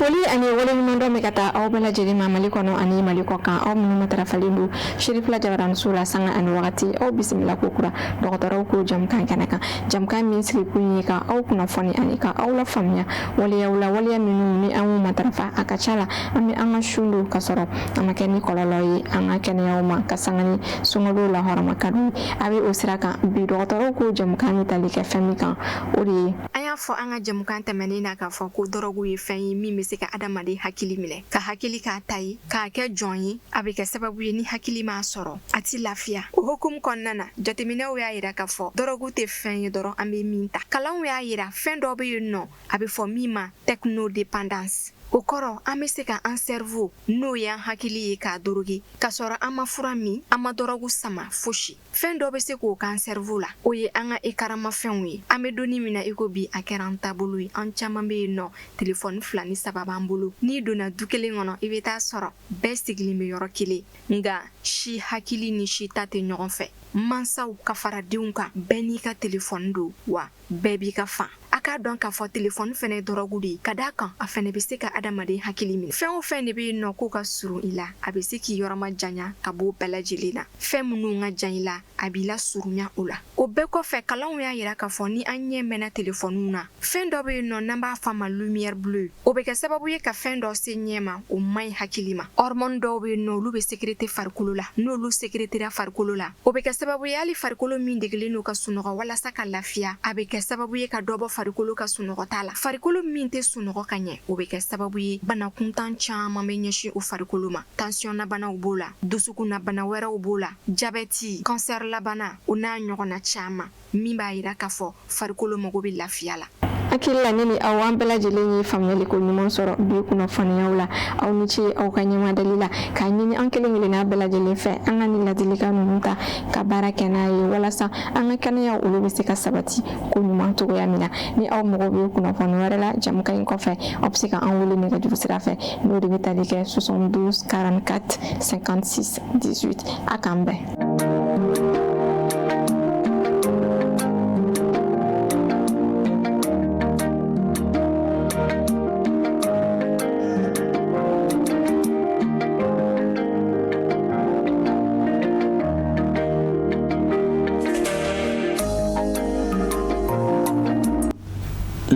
S2: foli ani wale ɲuman dɔ min ka taa aw bɛɛ lajɛlen ma Mali kɔnɔ ani Mali kɔ kan aw minnu matarafalen don Sherifula Jabaramuso la sanga ani wagati aw bisimila ko kura dɔgɔtɔrɔw ko jamukan kɛnɛ kan jamukan min sigi kun ye ka aw kunnafoni ani ka aw la faamuya waleyaw la waleya minnu ni an matarafa a ka ca la an bɛ an ka sun don ka sɔrɔ a ma kɛ ni kɔlɔlɔ ye an ka kɛnɛyaw ma ka sanga ni sunkalo la hɔrɔma ka di a bɛ o sira kan bi dɔgɔtɔrɔw ko jamukan bɛ tali kɛ fɛn min kan o de ye an y'a fɔ an ka jamukan tɛmɛnen na k'a fɔ ko dɔrɔgu ye fɛn ye min bɛ se ka adamaden hakili minɛ ka hakili k'a ta ye k'a kɛ jɔn ye a bɛ kɛ sababu ye ni hakili m'a sɔrɔ a ti lafiya o hukumu kɔnɔna na jateminɛw y'a yira k'a fɔ dɔrɔgu tɛ fɛn ye dɔrɔn an bɛ min ta kalanw y'a yira fɛn dɔ bɛ yen nɔ a bɛ fɔ min ma technodépendance o kɔrɔ an bɛ se ka an cerveau n'o y'an hakili ye k'a doroge ka sɔrɔ an ma fura min an ma dɔrɔgu sama fosi fɛn dɔ bɛ se k'o k'an cerveau la o ye an ka écran-mafɛnw ye an bɛ donni min na i ko bi a kɛra an taabolo ye an caman bɛ yen nɔ telefɔni 2 ni 3 b'an bolo n'i donna du kelen kɔnɔ i bɛ taa sɔrɔ bɛɛ sigilen bɛ yɔrɔ kelen nka si hakili ni si ta tɛ ɲɔgɔn fɛ mansaw ka fara denw kan bɛɛ n'i ka telefɔni don wa bɛɛ b'i ka fan a k'a dɔn k'a fɔ telefɔni fɛnɛ ye dɔrɔgu de ye ka d'a kan a fɛnɛ bɛ se ka adamaden hakili minɛ fɛn o fɛn de bɛ yen nɔ k'o ka surun i la a bɛ se k'i yɔrɔma janya ka bɔ bɛɛ lajɛlen na fɛn minnu ka jan i la a b'i la surunya o la o bɛɛ kɔfɛ kalanw y'a yira k'a fɔ ni an ɲɛ mɛnna telefɔniw na fɛn dɔ bɛ yen nɔ n'an b'a fɔ a ma lumière bleue o bɛ kɛ sababu ye ka fɛn dɔ se ɲɛ ma o man ɲi hakili ma hormone dɔw bɛ yen nɔ olu bɛ sécréter farikolo la n'olu sécrétera farikolo la o bɛ kɛ sababu ye hali farikolo min degelen don ka sunɔgɔ walasa ka lafiya a bɛ kɛ sababu ye ka dɔ bɔ farikolo ka sunɔgɔ t'a la farikolo min tɛ sunɔgɔ ka ɲɛ o bɛ kɛ sababu ye bana kuntan caman bɛ ɲɛsin o farikolo ma tension na banaw b'o la dusukun na bana wɛrɛw b'o la jabɛti cancer la bana o n'a ɲɔgɔnna caman min b'a yira k'a fɔ farikolo mago bɛ lafiya la hakili la ne ni aw an bɛɛ lajɛlen ye faamuyali ko ɲuman sɔrɔ bi kunnafoniyaw la aw ni ce aw ka ɲɛmadali la k'a ɲini an kelen kelenna bɛɛ lajɛlen fɛ an ka nin ladilikan ninnu ta ka baara kɛ n'a ye walasa an ka kɛnɛya olu bɛ se ka sabati ko ɲuman cogoya min na ni aw mago bɛ kunnafoni wɛrɛ la jamukan in kɔfɛ aw bɛ se ka an wele nɛgɛjuru sira fɛ n'o de bɛ tali kɛ 72 44 56 18 a k'an bɛn.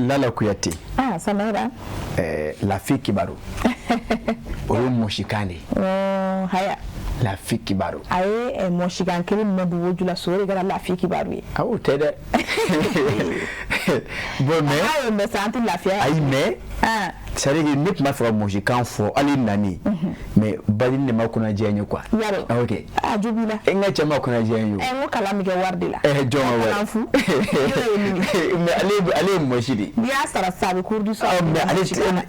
S1: Lala Kuyate.
S2: Samira.
S1: Lafi Kibaru. Oyo moshikane.
S2: Haya.
S1: Lafi Kibaru.
S2: Aye moshikan kele mbu wojula sore gara Lafi Kibaru.
S1: Awu tede. Bon mais.
S2: Aye me santi Lafia.
S1: Aye mais. C'est vrai que ne pas faire mojikan fo ali nani. Mais bali ne makuna jenyo kwa.
S2: Yaro.
S1: Okay.
S2: Jubila.
S1: Enga chama kuna jenyo.
S2: Ngo kala mi ke wardila.
S1: Jonga wa. Mais ale moshidi.
S2: Dia sara sabe kurdu so.
S1: Mais ale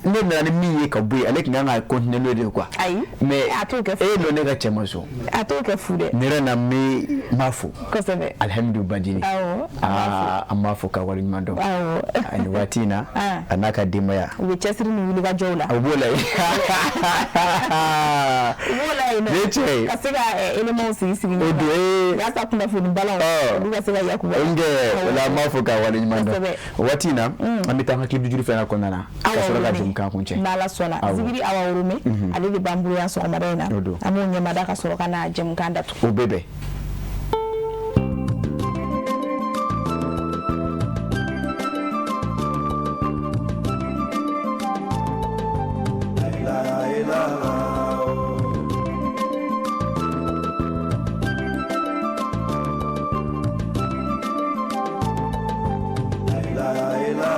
S1: ne na mi ka boy ale kinga continuer de quoi.
S2: Ayi.
S1: Mais
S2: atoke
S1: no ne ga chama so.
S2: Atoke fude.
S1: Nera na me mafu.
S2: Kosebe.
S1: Alhamdulillah badini. Amafu ka wali mando. Ani watina anaka dimaya.
S2: Chesiri ni wili ga jola.
S1: Obola.
S2: Obola ina.
S1: Leche.
S2: Kasega ele mo sisi ni.
S1: Odo.
S2: Ya sa kuna funi balance. Duga sega yakuba.
S1: Nge la mafuka wali mando. Watina amitanga kidu juri fena konana. Kasoro ga jumka kunche.
S2: Na la sona. Zigiri awa urume. Ali de bamburu ya so marena. Amu nyama da kasoro kana jumka ndatu.
S1: Obebe.
S6: Laila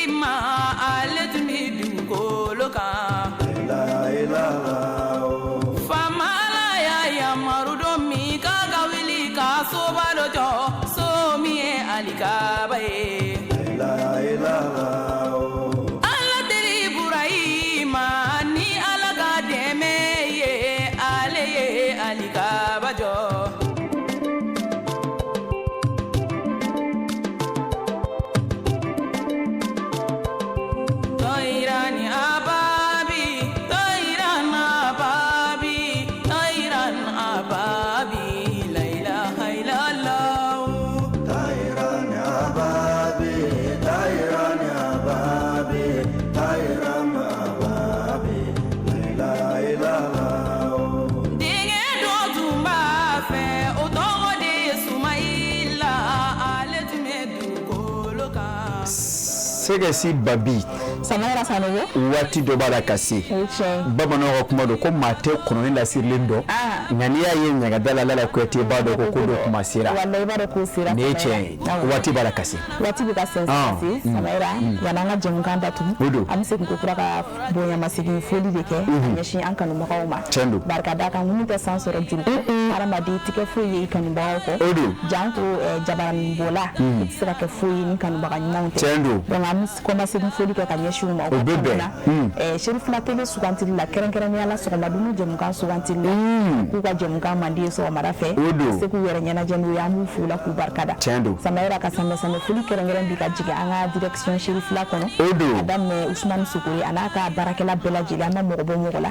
S6: ma ale tun bɛ dugukolo kan famala y'a yamaru dɔ min k'a ka wuli ka soba dɔ jɔ so min ye alikaba ye ala teri burahima ni ala ka dɛmɛ ye ale ye alikaba jɔ
S1: Segesi babi
S2: samara sanogo
S1: wati do bala kasi babano ko kuma do ko mate kono la sirlindo ngani ya ye nyaga dala la ko te bado ko ko do kuma sira
S2: wallahi bado ko sira
S1: ne che wati bala kasi
S2: samara yananga jemukanda tu amse ko kura ka bonya masigi foli de ke nyashi an kanu makawma barka da kan mun ta sansoro juru arama di tike foyi kanu bawo ko janto jabaran bola sira ke foyi ni kanu baka nyante koma se foli ka nyashi ma ko sheriff la tele suganti la keren ni ala so ma dunu jemu kan suganti ku ka jemu kan mandi so mara fe se ku yere nyana jenu ya mu fula ku barkada samara ka sambe foli keren bi ka jiga anga direction sheriff la kono adam Usman Sukuri anaka barakela bela jili ama mo bo mo la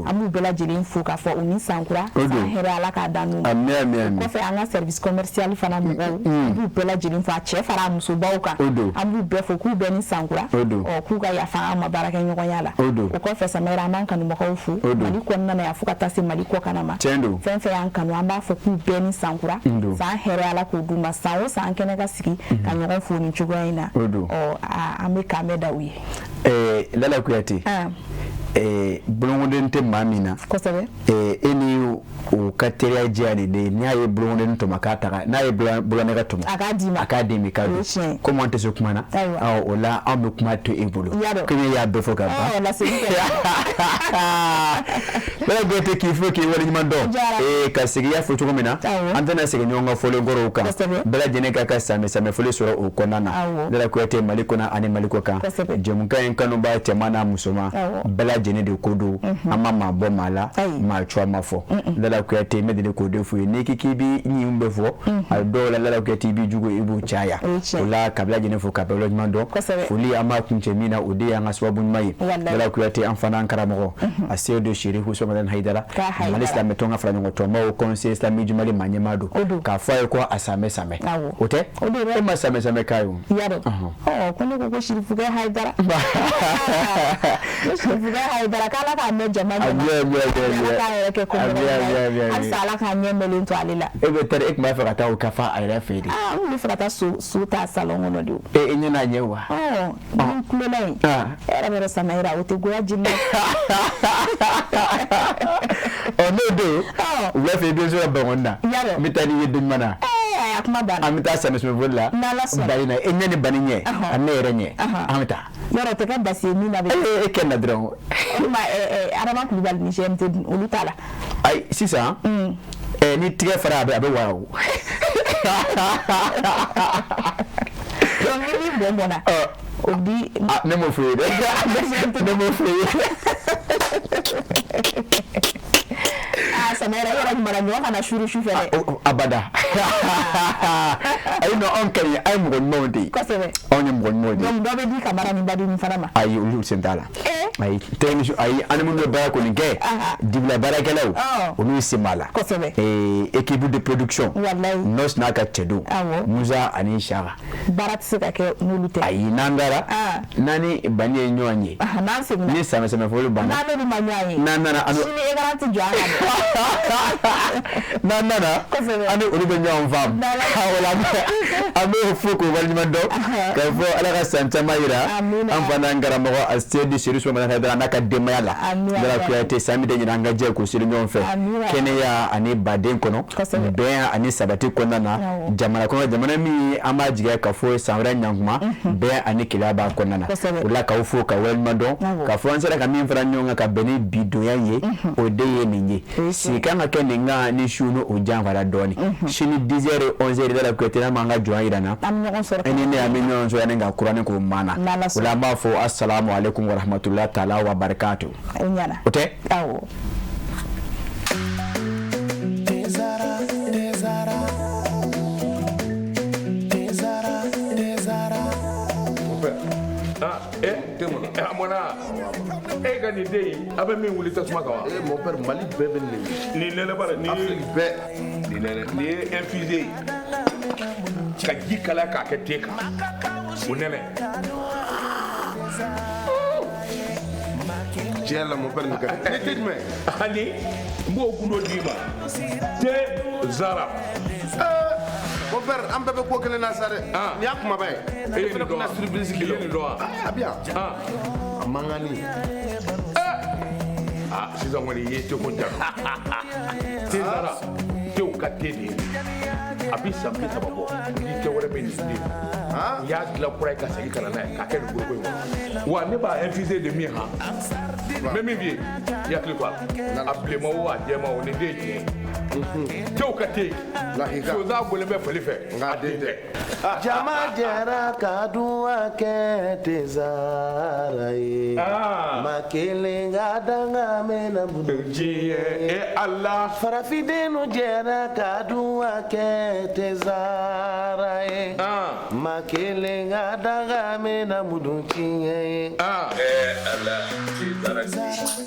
S2: amu bela jili fu ka fo uni sankura hera ala ka danu ko fe anga service commercial fana mo bu bela jili fu a che fara muso bawka amu be fo ku be ni sankura o ku ga ya fa ama baraka nyoko yala o ko fe samera man kanu mo ko fu mali ko nana ya fu ka tasi mali ko kana ma fen fe an kanu amba fo ku be ni sankura sa hera ala ko duma sa o sa ankene ka siki ka nyoko fu ni chugo ina o ame kameda wi
S1: lala kuyati bulongoden te mamina eni o kateria jiani de ni aye bulongoden to makata na ye bulonega to akademi ka comment on te se kumana o la ambe kuma to ebulu kene ya be foka ba la bela gote ki fo ki wali mando ka sigi ya foto komena antena sigi nyonga folo ngoro ka bela jene ka same folo sura o konana lala kuyati malikona ani malikoka jemuka en kanu ba temana musoma bela jene de kodo ama ma bo mala ma chwa mafo lala kuyate medele kodo fu ne kikibi ni umbe fo do lala kuyate bi jugo ibu chaya la kabla jene fo kabla mando fuli ama kunche mina ode anga swabu mai lala kuyate amfana ankara mo asio de shiri hu somadan haidara malisa metonga franya ngotoma o conseil islami jumali manyemado ka fa ko asame same ote o ma same kayo
S2: yaro kono ko shiri fuga haidara fuga haidara kala ka me jama sala ka nyemele to alila
S1: ebe tere ek ma fa ta o kafa ayra fedi
S2: mi fa ta su ta salon no dio
S1: nyana nyewa
S2: ni kulelai era mero samaira o te goya jimma
S1: no do we fe do so ba wonna mitani yedin mana
S2: akuma bana
S1: amita sanes me vola bayina enyane baninye anere nye amita
S2: yoro te ka basi ni na be
S1: ken na dron
S2: ma arama ku bal ni jemte olutala
S1: ay sisa ni tige fara abe wawo
S2: ni bombona obi
S1: ne mo fere ne mo fere
S2: samara yara maranyo kana shuru fere
S1: abada ay no onkari ay mo gonmodi
S2: ko sebe
S1: onye mo gonmodi
S2: no do be di kamara ni badi ni farama
S1: ay ulu sentala ay teni ay animu no bara ko ninge dibla barakelaw onu simala
S2: ko sebe
S1: équipe de production
S2: wallahi
S1: nos naka chedu muza ani shara
S2: barat sika ke nulute
S1: ay nangara nani bani nyonye
S2: nansi
S1: ni sama folo bana
S2: nani manyai
S1: nana anu
S2: ni garanti jana
S1: nana ani olu bɛ ɲɔgɔn faamu wala an bɛ fo k'o waleɲuman dɔn k'a fɔ ala ka san caman yira an fana an karamɔgɔ a se di seri sɔgɔmada fɛ n'a ka denbaya la Bɛla Kuyatɛ sami de ɲina an ka jɛ k'o siri ɲɔgɔn fɛ kɛnɛya ani baden kɔnɔ bɛn ani sabati kɔnɔna na jamana kɔnɔ jamana min an b'a jigiya ka fɔ san wɛrɛ ɲankuma bɛn ani kelenya b'a kɔnɔna na o la k'aw fo ka waleɲuman dɔn k'a fɔ an sera ka min fara ɲɔgɔn kan ka bɛn ni bidonya ye o de ye nin ye sigi kan ka kɛ nin kan ni su ni o janfara dɔɔni sini 10h 11h Bɛla Kuyatɛ n'a m'an ka jɔn yira na e ni ne an bɛ ɲɔgɔn sɔrɔ yanni ka kuranɛ k'o maana o la an b'a fɔ assalamu alaikum wa rahmatullahi taala wa barakatuh o tɛ
S3: amona e ka ni dey abe min wuli tasuma kan wa
S4: mon père Mali bɛɛ bɛ
S3: ni nene bara ni
S4: bɛɛ
S3: ni nene ni infusé ka ji kala k'a kɛ te kan o nene
S4: tiɲɛ la mon père nin ka ne tɛ jumɛn
S3: ani n b'o kundo d'i ma te zara
S4: mon père an bɛɛ bɛ ko kelen na sa dɛ nin y'a kumaba ye e fana bɛna surprise k'i
S3: nin dɔn wa
S4: a bi yan a mangani
S3: sisan kɔni i ye teko ja te zara tew ka te de ye a bi san 30 bɔ ni kɛ wɛrɛ bɛ nin den u y'a dilan kura ye ka segin ka na n'a ye k'a kɛ nin goroko in kɔnɔ wa ne b'a infusé de min han n bɛ min f'i ye i hakili to a la a bilenma o a jɛma o nin den ye tiɲɛ ye tew ka te sonsan bɔlen bɛ fali fɛ nka den tɛ
S5: jama jɛra ka duwa kɛ te Zara ye ma kelen ka danga mɛna budu
S3: diɲɛ e ala
S5: farafidenu jɛra ka duwa kɛ te Zara ye ma kelen ka danga mɛna budu tiɲɛ ye
S3: ala te Zara